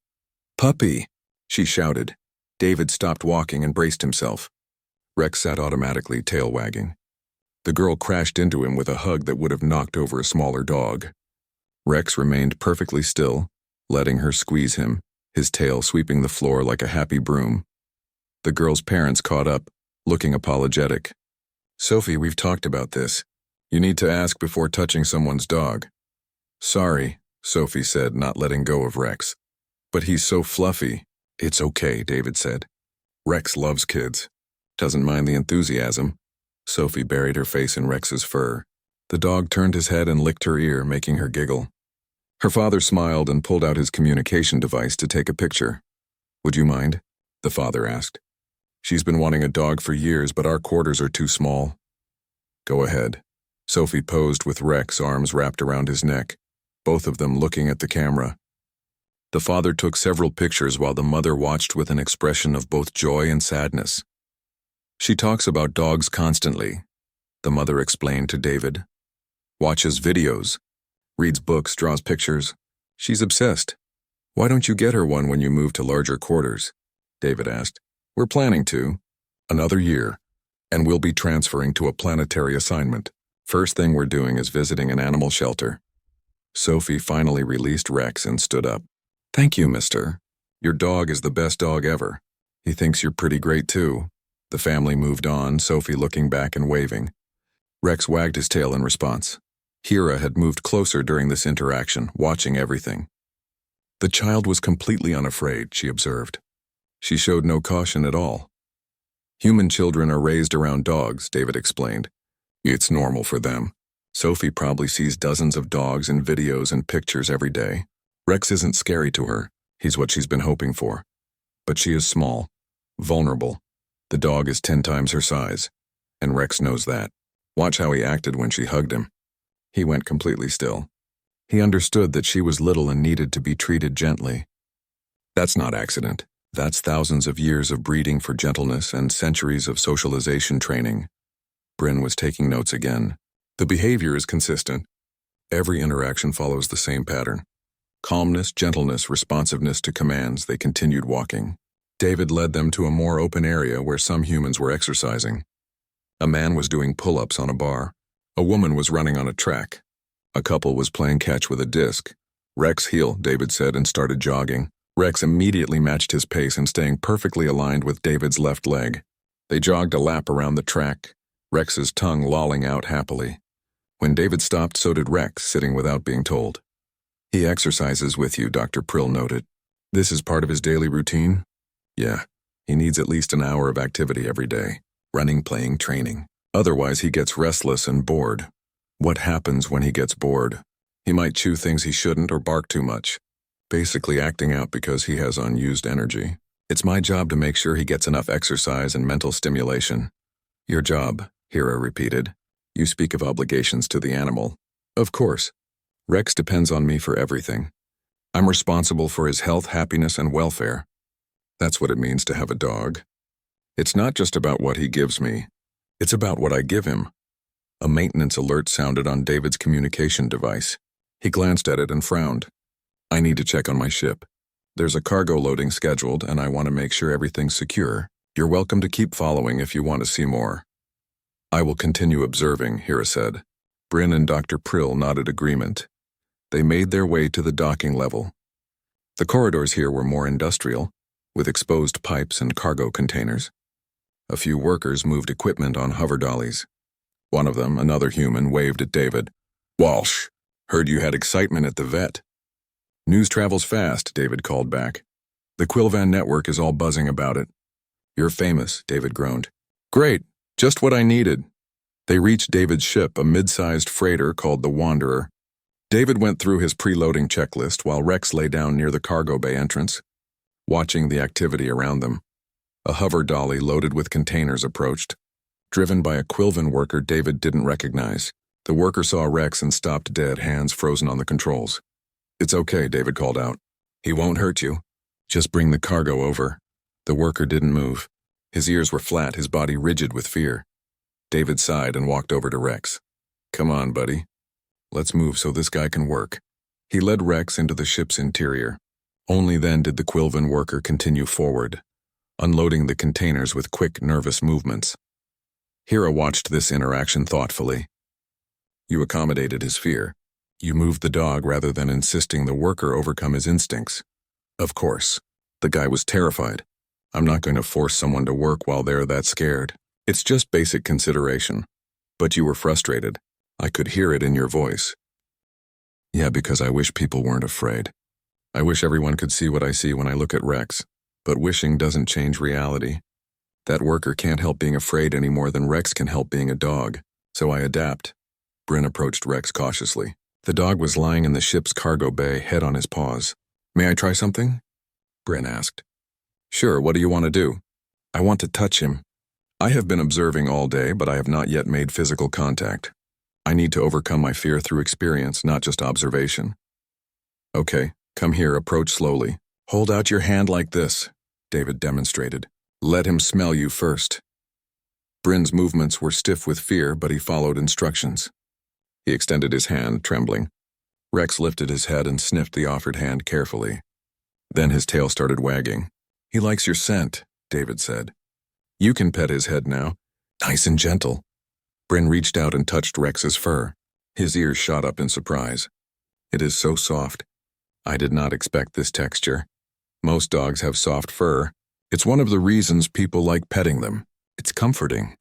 Puppy, she shouted. David stopped walking and braced himself. Rex sat automatically, tail wagging. The girl crashed into him with a hug that would have knocked over a smaller dog. Rex remained perfectly still, letting her squeeze him, his tail sweeping the floor like a happy broom. The girl's parents caught up, looking apologetic. Sophie, we've talked about this. You need to ask before touching someone's dog. Sorry, Sophie said, not letting go of Rex. But he's so fluffy. It's okay, David said. Rex loves kids. Doesn't mind the enthusiasm. Sophie buried her face in Rex's fur. The dog turned his head and licked her ear, making her giggle. Her father smiled and pulled out his communication device to take a picture. Would you mind? The father asked. She's been wanting a dog for years, but our quarters are too small. Go ahead. Sophie posed with Rex, arms wrapped around his neck, both of them looking at the camera. The father took several pictures while the mother watched with an expression of both joy and sadness. She talks about dogs constantly, the mother explained to David. Watches videos, reads books, draws pictures. She's obsessed. Why don't you get her one when you move to larger quarters? David asked. We're planning to. Another year, and we'll be transferring to a planetary assignment. First thing we're doing is visiting an animal shelter. Sophie finally released Rex and stood up. Thank you, mister. Your dog is the best dog ever. He thinks you're pretty great too. The family moved on, Sophie looking back and waving. Rex wagged his tail in response. Hira had moved closer during this interaction, watching everything. The child was completely unafraid, she observed. She showed no caution at all. Human children are raised around dogs, David explained. It's normal for them. Sophie probably sees dozens of dogs in videos and pictures every day. Rex isn't scary to her. He's what she's been hoping for. But she is small, vulnerable. The dog is 10 times her size, and Rex knows that. Watch how he acted when she hugged him. He went completely still. He understood that she was little and needed to be treated gently. That's not accident. That's thousands of years of breeding for gentleness and centuries of socialization training. Bryn was taking notes again. The behavior is consistent. Every interaction follows the same pattern. Calmness, gentleness, responsiveness to commands. They continued walking. David led them to a more open area where some humans were exercising. A man was doing pull-ups on a bar. A woman was running on a track. A couple was playing catch with a disc. Rex heel, David said, and started jogging. Rex immediately matched his pace and staying perfectly aligned with David's left leg. They jogged a lap around the track, Rex's tongue lolling out happily. When David stopped, so did Rex, sitting without being told. He exercises with you, Dr. Prill noted. This is part of his daily routine? Yeah, he needs at least an hour of activity every day. Running, playing, training. Otherwise, he gets restless and bored. What happens when he gets bored? He might chew things he shouldn't or bark too much. Basically acting out because he has unused energy. It's my job to make sure he gets enough exercise and mental stimulation. Your job, Hera repeated. You speak of obligations to the animal. Of course. Rex depends on me for everything. I'm responsible for his health, happiness, and welfare. That's what it means to have a dog. It's not just about what he gives me. It's about what I give him. A maintenance alert sounded on David's communication device. He glanced at it and frowned. I need to check on my ship. There's a cargo loading scheduled, and I want to make sure everything's secure. You're welcome to keep following if you want to see more. I will continue observing, Hera said. Bryn and Dr. Prill nodded agreement. They made their way to the docking level. The corridors here were more industrial, with exposed pipes and cargo containers. A few workers moved equipment on hover dollies. One of them, another human, waved at David. Walsh, heard you had excitement at the vet. News travels fast, David called back. The Quilvan network is all buzzing about it. You're famous, David groaned. Great, just what I needed. They reached David's ship, a mid-sized freighter called the Wanderer. David went through his pre-loading checklist while Rex lay down near the cargo bay entrance, watching the activity around them. A hover dolly loaded with containers approached, driven by a Quilvan worker David didn't recognize. The worker saw Rex and stopped dead, hands frozen on the controls. It's okay, David called out. He won't hurt you. Just bring the cargo over. The worker didn't move. His ears were flat, his body rigid with fear. David sighed and walked over to Rex. Come on, buddy. Let's move so this guy can work. He led Rex into the ship's interior. Only then did the Quilvan worker continue forward, unloading the containers with quick, nervous movements. Hera watched this interaction thoughtfully. You accommodated his fear. You moved the dog rather than insisting the worker overcome his instincts. Of course. The guy was terrified. I'm not going to force someone to work while they're that scared. It's just basic consideration. But you were frustrated. I could hear it in your voice. Yeah, because I wish people weren't afraid. I wish everyone could see what I see when I look at Rex. But wishing doesn't change reality. That worker can't help being afraid any more than Rex can help being a dog. So I adapt. Bryn approached Rex cautiously. The dog was lying in the ship's cargo bay, head on his paws. May I try something? Bryn asked. Sure, what do you want to do? I want to touch him. I have been observing all day, but I have not yet made physical contact. I need to overcome my fear through experience, not just observation. Okay, come here, approach slowly. Hold out your hand like this, David demonstrated. Let him smell you first. Bryn's movements were stiff with fear, but he followed instructions. He extended his hand, trembling. Rex lifted his head and sniffed the offered hand carefully. Then his tail started wagging. He likes your scent, David said. You can pet his head now. Nice and gentle. Bryn reached out and touched Rex's fur. His ears shot up in surprise. It is so soft. I did not expect this texture. Most dogs have soft fur. It's one of the reasons people like petting them. It's comforting.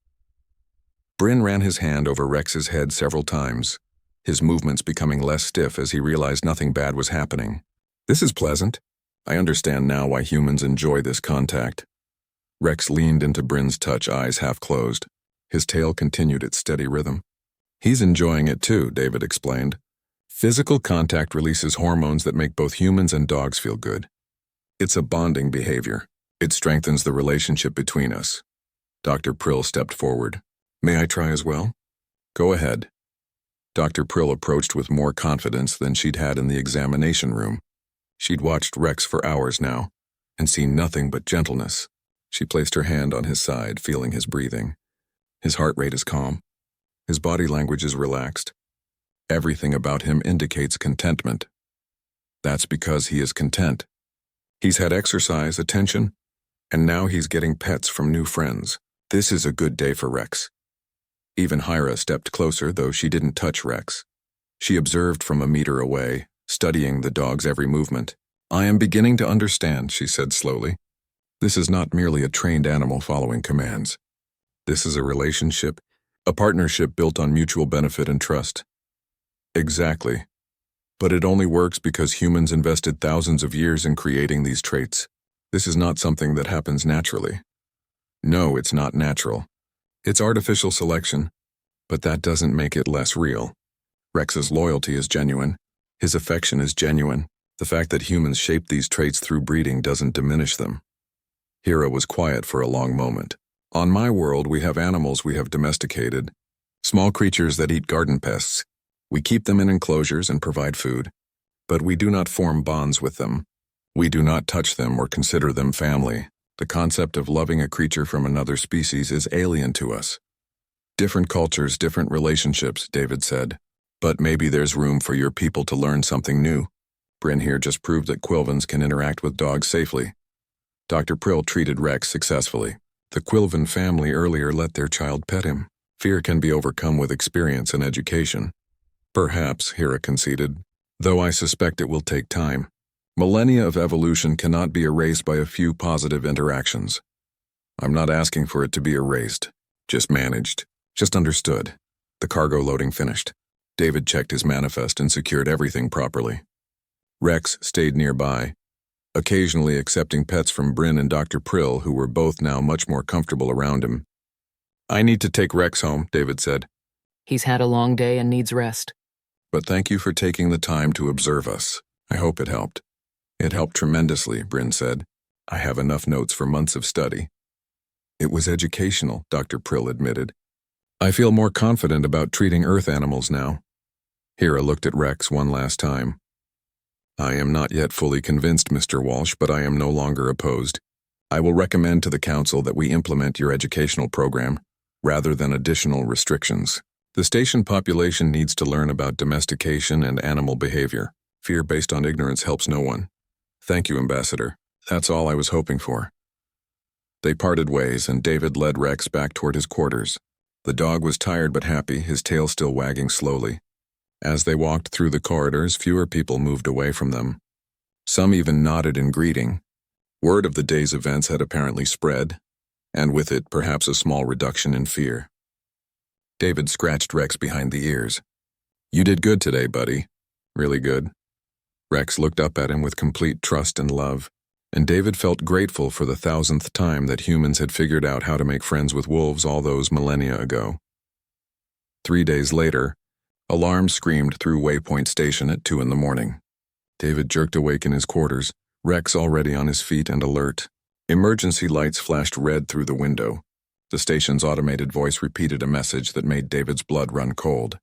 Bryn ran his hand over Rex's head several times, his movements becoming less stiff as he realized nothing bad was happening. This is pleasant. I understand now why humans enjoy this contact. Rex leaned into Bryn's touch, eyes half closed. His tail continued its steady rhythm. He's enjoying it too, David explained. Physical contact releases hormones that make both humans and dogs feel good. It's a bonding behavior. It strengthens the relationship between us. Dr. Prill stepped forward. May I try as well? Go ahead. Dr. Prill approached with more confidence than she'd had in the examination room. She'd watched Rex for hours now, and see nothing but gentleness. She placed her hand on his side, feeling his breathing. His heart rate is calm. His body language is relaxed. Everything about him indicates contentment. That's because he is content. He's had exercise, attention, and now he's getting pets from new friends. This is a good day for Rex. Even Hira stepped closer, though she didn't touch Rex. She observed from a meter away, studying the dog's every movement. "I am beginning to understand," she said slowly. "This is not merely a trained animal following commands. This is a relationship, a partnership built on mutual benefit and trust." "Exactly. But it only works because humans invested thousands of years in creating these traits. This is not something that happens naturally." "No, it's not natural. It's artificial selection, but that doesn't make it less real. Rex's loyalty is genuine. His affection is genuine. The fact that humans shape these traits through breeding doesn't diminish them." Hira was quiet for a long moment. "On my world, we have animals we have domesticated, small creatures that eat garden pests. We keep them in enclosures and provide food, but we do not form bonds with them. We do not touch them or consider them family. The concept of loving a creature from another species is alien to us." "Different cultures, different relationships," David said. "But maybe there's room for your people to learn something new. Bryn here just proved that Quilvins can interact with dogs safely." Dr. Prill treated Rex successfully. The Quilvin family earlier let their child pet him. Fear can be overcome with experience and education. "Perhaps," Hira conceded, "though I suspect it will take time. Millennia of evolution cannot be erased by a few positive interactions." "I'm not asking for it to be erased, just managed, just understood." The cargo loading finished. David checked his manifest and secured everything properly. Rex stayed nearby, occasionally accepting pets from Bryn and Dr. Prill, who were both now much more comfortable around him. "I need to take Rex home," David said. "He's had a long day and needs rest." "But thank you for taking the time to observe us. I hope it helped." "It helped tremendously," Bryn said. "I have enough notes for months of study." "It was educational," Dr. Prill admitted. "I feel more confident about treating Earth animals now." Hira looked at Rex one last time. "I am not yet fully convinced, Mr. Walsh, but I am no longer opposed. I will recommend to the Council that we implement your educational program, rather than additional restrictions. The station population needs to learn about domestication and animal behavior. Fear based on ignorance helps no one." "Thank you, Ambassador. That's all I was hoping for." They parted ways, and David led Rex back toward his quarters. The dog was tired but happy, his tail still wagging slowly. As they walked through the corridors, fewer people moved away from them. Some even nodded in greeting. Word of the day's events had apparently spread, and with it perhaps a small reduction in fear. David scratched Rex behind the ears. "You did good today, buddy. Really good." Rex looked up at him with complete trust and love, and David felt grateful for the 1,000th time that humans had figured out how to make friends with wolves all those millennia ago. 3 days later, alarms screamed through Waypoint Station at 2 a.m. David jerked awake in his quarters, Rex already on his feet and alert. Emergency lights flashed red through the window. The station's automated voice repeated a message that made David's blood run cold.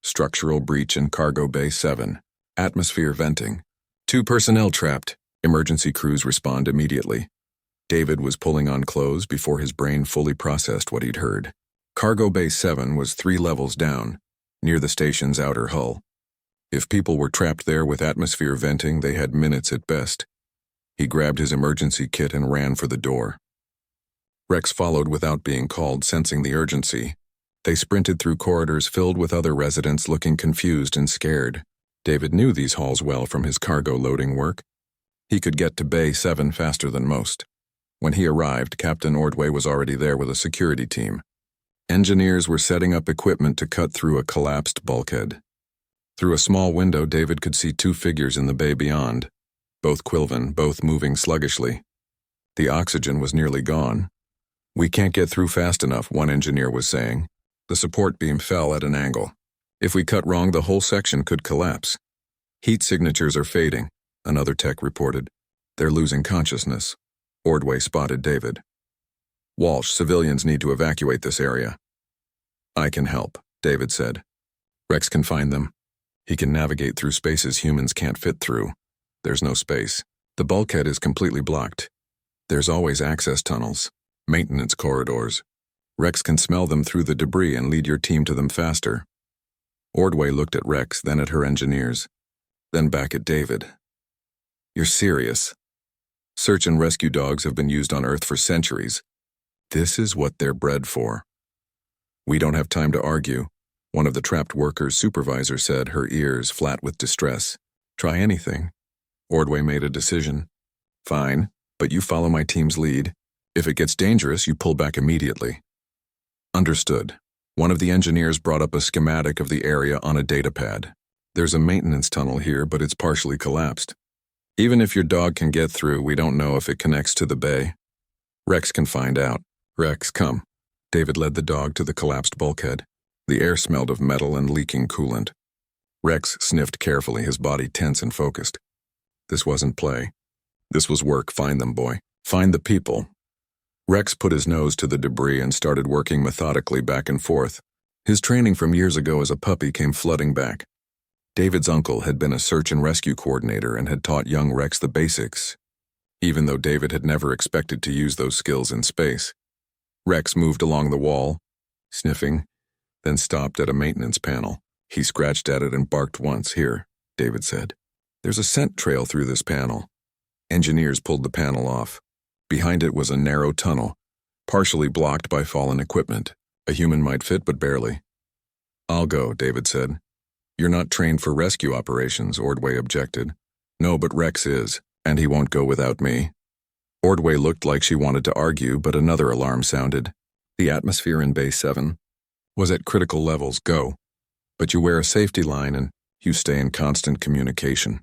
"Structural breach in Cargo Bay 7. Atmosphere venting. 2 personnel trapped. Emergency crews respond immediately." David was pulling on clothes before his brain fully processed what he'd heard. Cargo Bay 7 was 3 levels down, near the station's outer hull. If people were trapped there with atmosphere venting, they had minutes at best. He grabbed his emergency kit and ran for the door. Rex followed without being called, sensing the urgency. They sprinted through corridors filled with other residents looking confused and scared. David knew these halls well from his cargo loading work. He could get to Bay 7 faster than most. When he arrived, Captain Ordway was already there with a security team. Engineers were setting up equipment to cut through a collapsed bulkhead. Through a small window, David could see 2 figures in the bay beyond, both Quilvin, both moving sluggishly. The oxygen was nearly gone. "We can't get through fast enough," one engineer was saying. "The support beam fell at an angle. If we cut wrong, the whole section could collapse." "Heat signatures are fading," another tech reported. "They're losing consciousness." Ordway spotted David. "Walsh, civilians need to evacuate this area." "I can help," David said. "Rex can find them. He can navigate through spaces humans can't fit through. There's no space. The bulkhead is completely blocked. There's always access tunnels, maintenance corridors. Rex can smell them through the debris and lead your team to them faster. Ordway looked at Rex, then at her engineers, then back at David. You're serious? Search and rescue dogs have been used on Earth for centuries. This is what they're bred for. We don't have time to argue, one of the trapped workers' supervisor said, her ears flat with distress. Try anything. Ordway made a decision. Fine, but you follow my team's lead. If it gets dangerous, you pull back immediately. Understood. One of the engineers brought up a schematic of the area on a datapad. There's a maintenance tunnel here, but it's partially collapsed. Even if your dog can get through, we don't know if it connects to the bay. Rex can find out. Rex, come. David led the dog to the collapsed bulkhead. The air smelled of metal and leaking coolant. Rex sniffed carefully, his body tense and focused. This wasn't play. This was work. Find them, boy. Find the people. Rex put his nose to the debris and started working methodically back and forth. His training from years ago as a puppy came flooding back. David's uncle had been a search and rescue coordinator and had taught young Rex the basics, even though David had never expected to use those skills in space. Rex moved along the wall, sniffing, then stopped at a maintenance panel. He scratched at it and barked once. Here, David said. There's a scent trail through this panel. Engineers pulled the panel off. Behind it was a narrow tunnel, partially blocked by fallen equipment. A human might fit, but barely. I'll go, David said. You're not trained for rescue operations, Ordway objected. No, but Rex is, and he won't go without me. Ordway looked like she wanted to argue, but another alarm sounded. The atmosphere in Bay 7 was at critical levels. Go. But you wear a safety line and you stay in constant communication.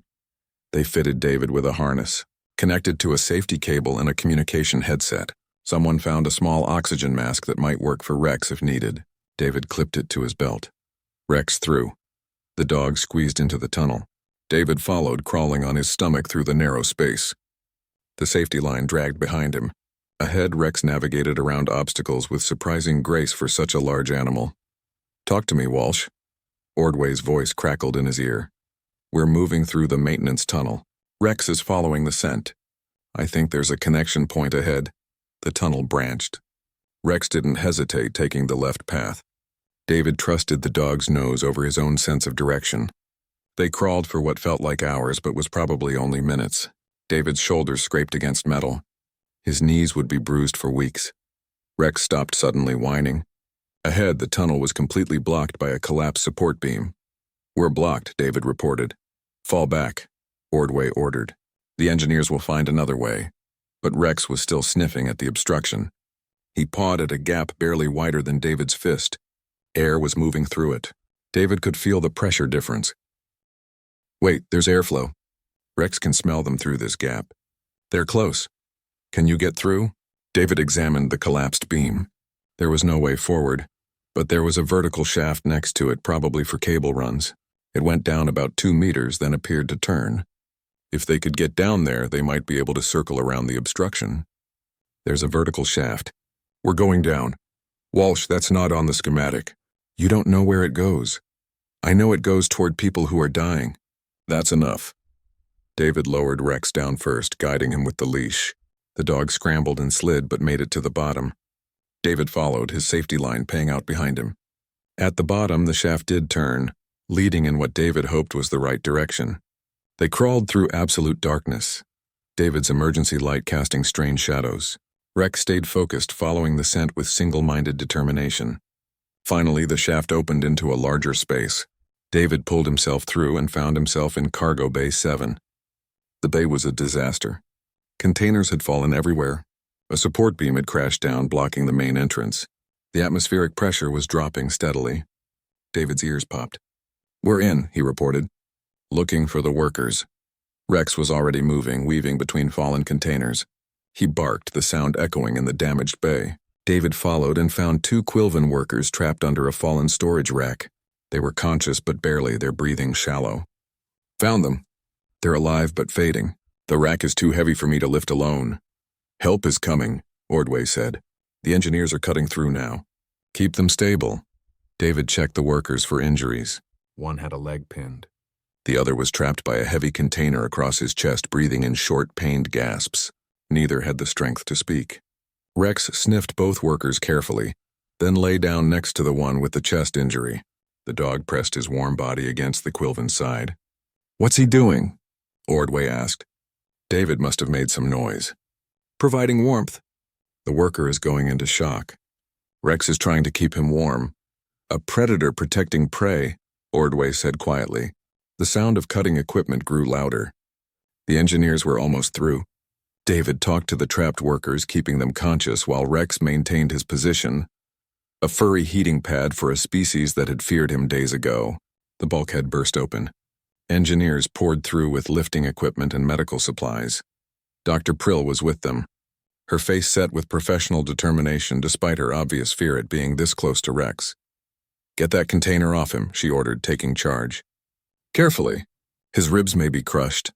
They fitted David with a harness, connected to a safety cable and a communication headset. Someone found a small oxygen mask that might work for Rex if needed. David clipped it to his belt. Rex threw. The dog squeezed into the tunnel. David followed, crawling on his stomach through the narrow space. The safety line dragged behind him. Ahead, Rex navigated around obstacles with surprising grace for such a large animal. Talk to me, Walsh. Ordway's voice crackled in his ear. We're moving through the maintenance tunnel. Rex is following the scent. I think there's a connection point ahead. The tunnel branched. Rex didn't hesitate, taking the left path. David trusted the dog's nose over his own sense of direction. They crawled for what felt like hours, but was probably only minutes. David's shoulders scraped against metal. His knees would be bruised for weeks. Rex stopped suddenly, whining. Ahead, the tunnel was completely blocked by a collapsed support beam. We're blocked, David reported. Fall back, Ordway ordered. The engineers will find another way. But Rex was still sniffing at the obstruction. He pawed at a gap barely wider than David's fist. Air was moving through it. David could feel the pressure difference. Wait, there's airflow. Rex can smell them through this gap. They're close. Can you get through? David examined the collapsed beam. There was no way forward, but there was a vertical shaft next to it, probably for cable runs. It went down about 2 meters, then appeared to turn. If they could get down there, they might be able to circle around the obstruction. There's a vertical shaft. We're going down. Walsh, that's not on the schematic. You don't know where it goes. I know it goes toward people who are dying. That's enough. David lowered Rex down first, guiding him with the leash. The dog scrambled and slid, but made it to the bottom. David followed, his safety line paying out behind him. At the bottom, the shaft did turn, leading in what David hoped was the right direction. They crawled through absolute darkness, David's emergency light casting strange shadows. Rex stayed focused, following the scent with single-minded determination. Finally, the shaft opened into a larger space. David pulled himself through and found himself in Cargo Bay 7. The bay was a disaster. Containers had fallen everywhere. A support beam had crashed down, blocking the main entrance. The atmospheric pressure was dropping steadily. David's ears popped. We're in, he reported. Looking for the workers. Rex was already moving, weaving between fallen containers. He barked, the sound echoing in the damaged bay. David followed and found 2 Quilvan workers trapped under a fallen storage rack. They were conscious but barely, their breathing shallow. Found them. They're alive but fading. The rack is too heavy for me to lift alone. Help is coming, Ordway said. The engineers are cutting through now. Keep them stable. David checked the workers for injuries. One had a leg pinned. The other was trapped by a heavy container across his chest, breathing in short, pained gasps. Neither had the strength to speak. Rex sniffed both workers carefully, then lay down next to the one with the chest injury. The dog pressed his warm body against the Quilvin's side. "What's he doing?" Ordway asked. David must have made some noise. "Providing warmth." "The worker is going into shock. Rex is trying to keep him warm." "A predator protecting prey," Ordway said quietly. The sound of cutting equipment grew louder. The engineers were almost through. David talked to the trapped workers, keeping them conscious while Rex maintained his position. A furry heating pad for a species that had feared him days ago. The bulkhead burst open. Engineers poured through with lifting equipment and medical supplies. Dr. Prill was with them, her face set with professional determination despite her obvious fear at being this close to Rex. "Get that container off him," she ordered, taking charge. "Carefully. His ribs may be crushed."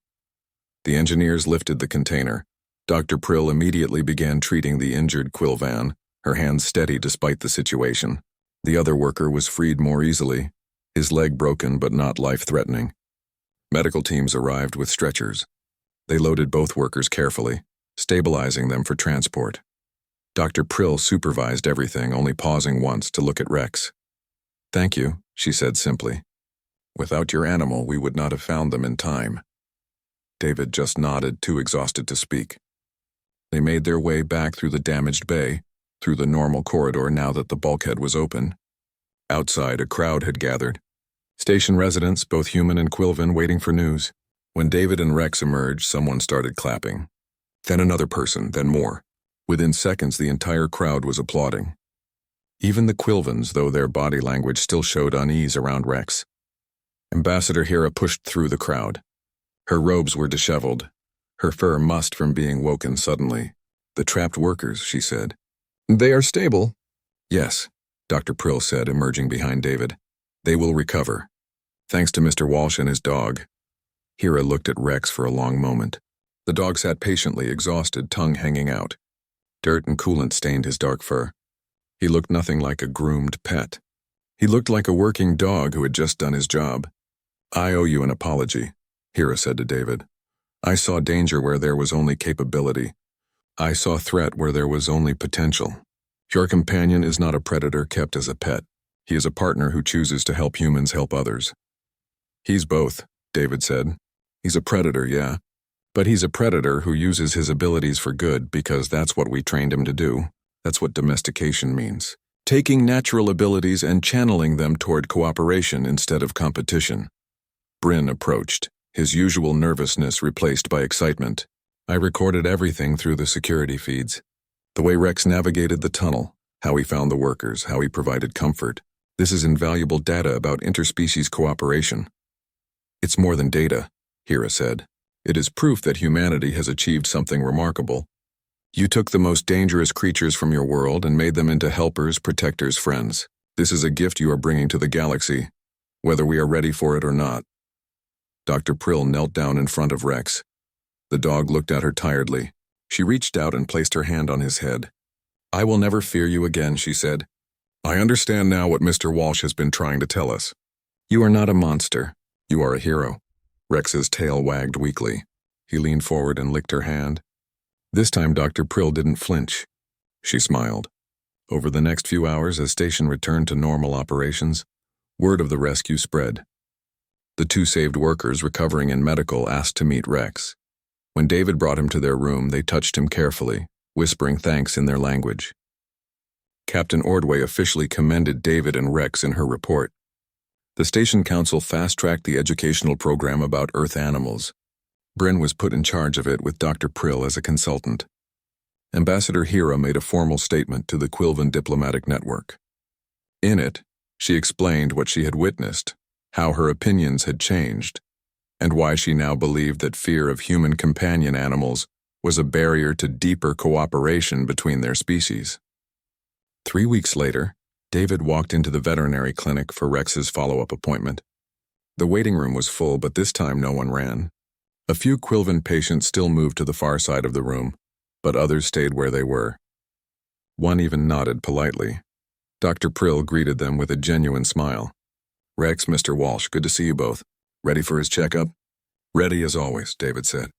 The engineers lifted the container. Dr. Prill immediately began treating the injured Quilvan, her hands steady despite the situation. The other worker was freed more easily, his leg broken but not life-threatening. Medical teams arrived with stretchers. They loaded both workers carefully, stabilizing them for transport. Dr. Prill supervised everything, only pausing once to look at Rex. "Thank you," she said simply. "Without your animal, we would not have found them in time." David just nodded, too exhausted to speak. They made their way back through the damaged bay, through the normal corridor now that the bulkhead was open. Outside, a crowd had gathered. Station residents, both human and Quilvan, waiting for news. When David and Rex emerged, someone started clapping. Then another person, then more. Within seconds, the entire crowd was applauding. Even the Quilvans, though their body language still showed unease around Rex. Ambassador Hera pushed through the crowd. Her robes were disheveled, her fur mussed from being woken suddenly. "The trapped workers," she said. "They are stable." "Yes," Dr. Prill said, emerging behind David. "They will recover. Thanks to Mr. Walsh and his dog." Hera looked at Rex for a long moment. The dog sat patiently, exhausted, tongue hanging out. Dirt and coolant stained his dark fur. He looked nothing like a groomed pet. He looked like a working dog who had just done his job. "I owe you an apology," Hera said to David. "I saw danger where there was only capability. I saw threat where there was only potential. Your companion is not a predator kept as a pet. He is a partner who chooses to help humans help others." "He's both," David said. "He's a predator, yeah. But he's a predator who uses his abilities for good because that's what we trained him to do. That's what domestication means. Taking natural abilities and channeling them toward cooperation instead of competition." Bryn approached, his usual nervousness replaced by excitement. "I recorded everything through the security feeds. The way Rex navigated the tunnel, how he found the workers, how he provided comfort. This is invaluable data about interspecies cooperation." "It's more than data," Hera said. "It is proof that humanity has achieved something remarkable. You took the most dangerous creatures from your world and made them into helpers, protectors, friends. This is a gift you are bringing to the galaxy, whether we are ready for it or not." Dr. Prill knelt down in front of Rex. The dog looked at her tiredly. She reached out and placed her hand on his head. "I will never fear you again," she said. "I understand now what Mr. Walsh has been trying to tell us. You are not a monster. You are a hero." Rex's tail wagged weakly. He leaned forward and licked her hand. This time Dr. Prill didn't flinch. She smiled. Over the next few hours, as station returned to normal operations, word of the rescue spread. The two saved workers recovering in medical asked to meet Rex. When David brought him to their room, they touched him carefully, whispering thanks in their language. Captain Ordway officially commended David and Rex in her report. The station council fast-tracked the educational program about Earth animals. Bryn was put in charge of it with Dr. Prill as a consultant. Ambassador Hera made a formal statement to the Quilvan diplomatic network. In it, she explained what she had witnessed, how her opinions had changed, and why she now believed that fear of human companion animals was a barrier to deeper cooperation between their species. 3 weeks later, David walked into the veterinary clinic for Rex's follow-up appointment. The waiting room was full, but this time no one ran. A few Quilvan patients still moved to the far side of the room, but others stayed where they were. One even nodded politely. Dr. Prill greeted them with a genuine smile. "Rex, Mr. Walsh, good to see you both. Ready for his checkup? Ready as always, David said.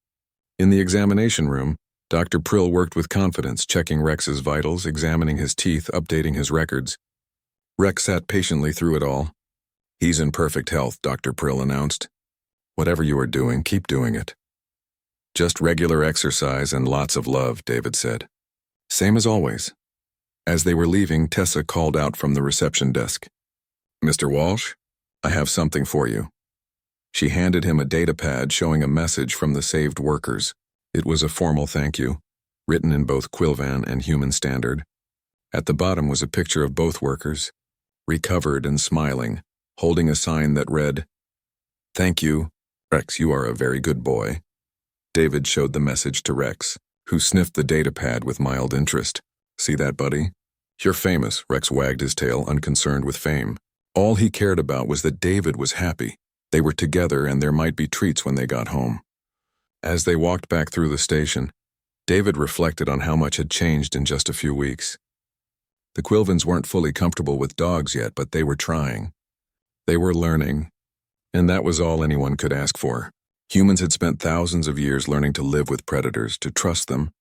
In the examination room, Dr. Prill worked with confidence, checking Rex's vitals, examining his teeth, updating his records. Rex sat patiently through it all. He's in perfect health, Dr. Prill announced. Whatever you are doing, keep doing it. Just regular exercise and lots of love, David said. Same as always. As they were leaving, Tessa called out from the reception desk. Mr. Walsh, I have something for you. She handed him a data pad showing a message from the saved workers. It was a formal thank you, written in both Quilvan and Human Standard. At the bottom was a picture of both workers, recovered and smiling, holding a sign that read, Thank you, Rex, you are a very good boy. David showed the message to Rex, who sniffed the data pad with mild interest. See that, buddy? You're famous, Rex wagged his tail, unconcerned with fame. All he cared about was that David was happy. They were together and there might be treats when they got home. As they walked back through the station, David reflected on how much had changed in just a few weeks. The Quilvans weren't fully comfortable with dogs yet, but they were trying. They were learning, and that was all anyone could ask for. Humans had spent thousands of years learning to live with predators, to trust them,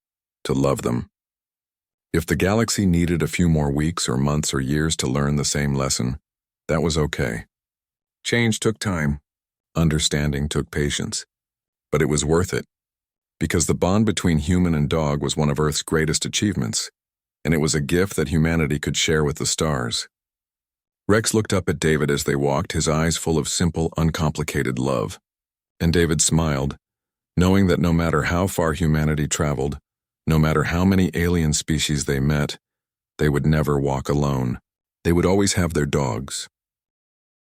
to love them. If the galaxy needed a few more weeks or months or years to learn the same lesson, that was okay. Change took time. Understanding took patience. But it was worth it, because the bond between human and dog was one of Earth's greatest achievements, and it was a gift that humanity could share with the stars. Rex looked up at David as they walked, his eyes full of simple, uncomplicated love. And David smiled, knowing that no matter how far humanity traveled, no matter how many alien species they met, they would never walk alone. They would always have their dogs.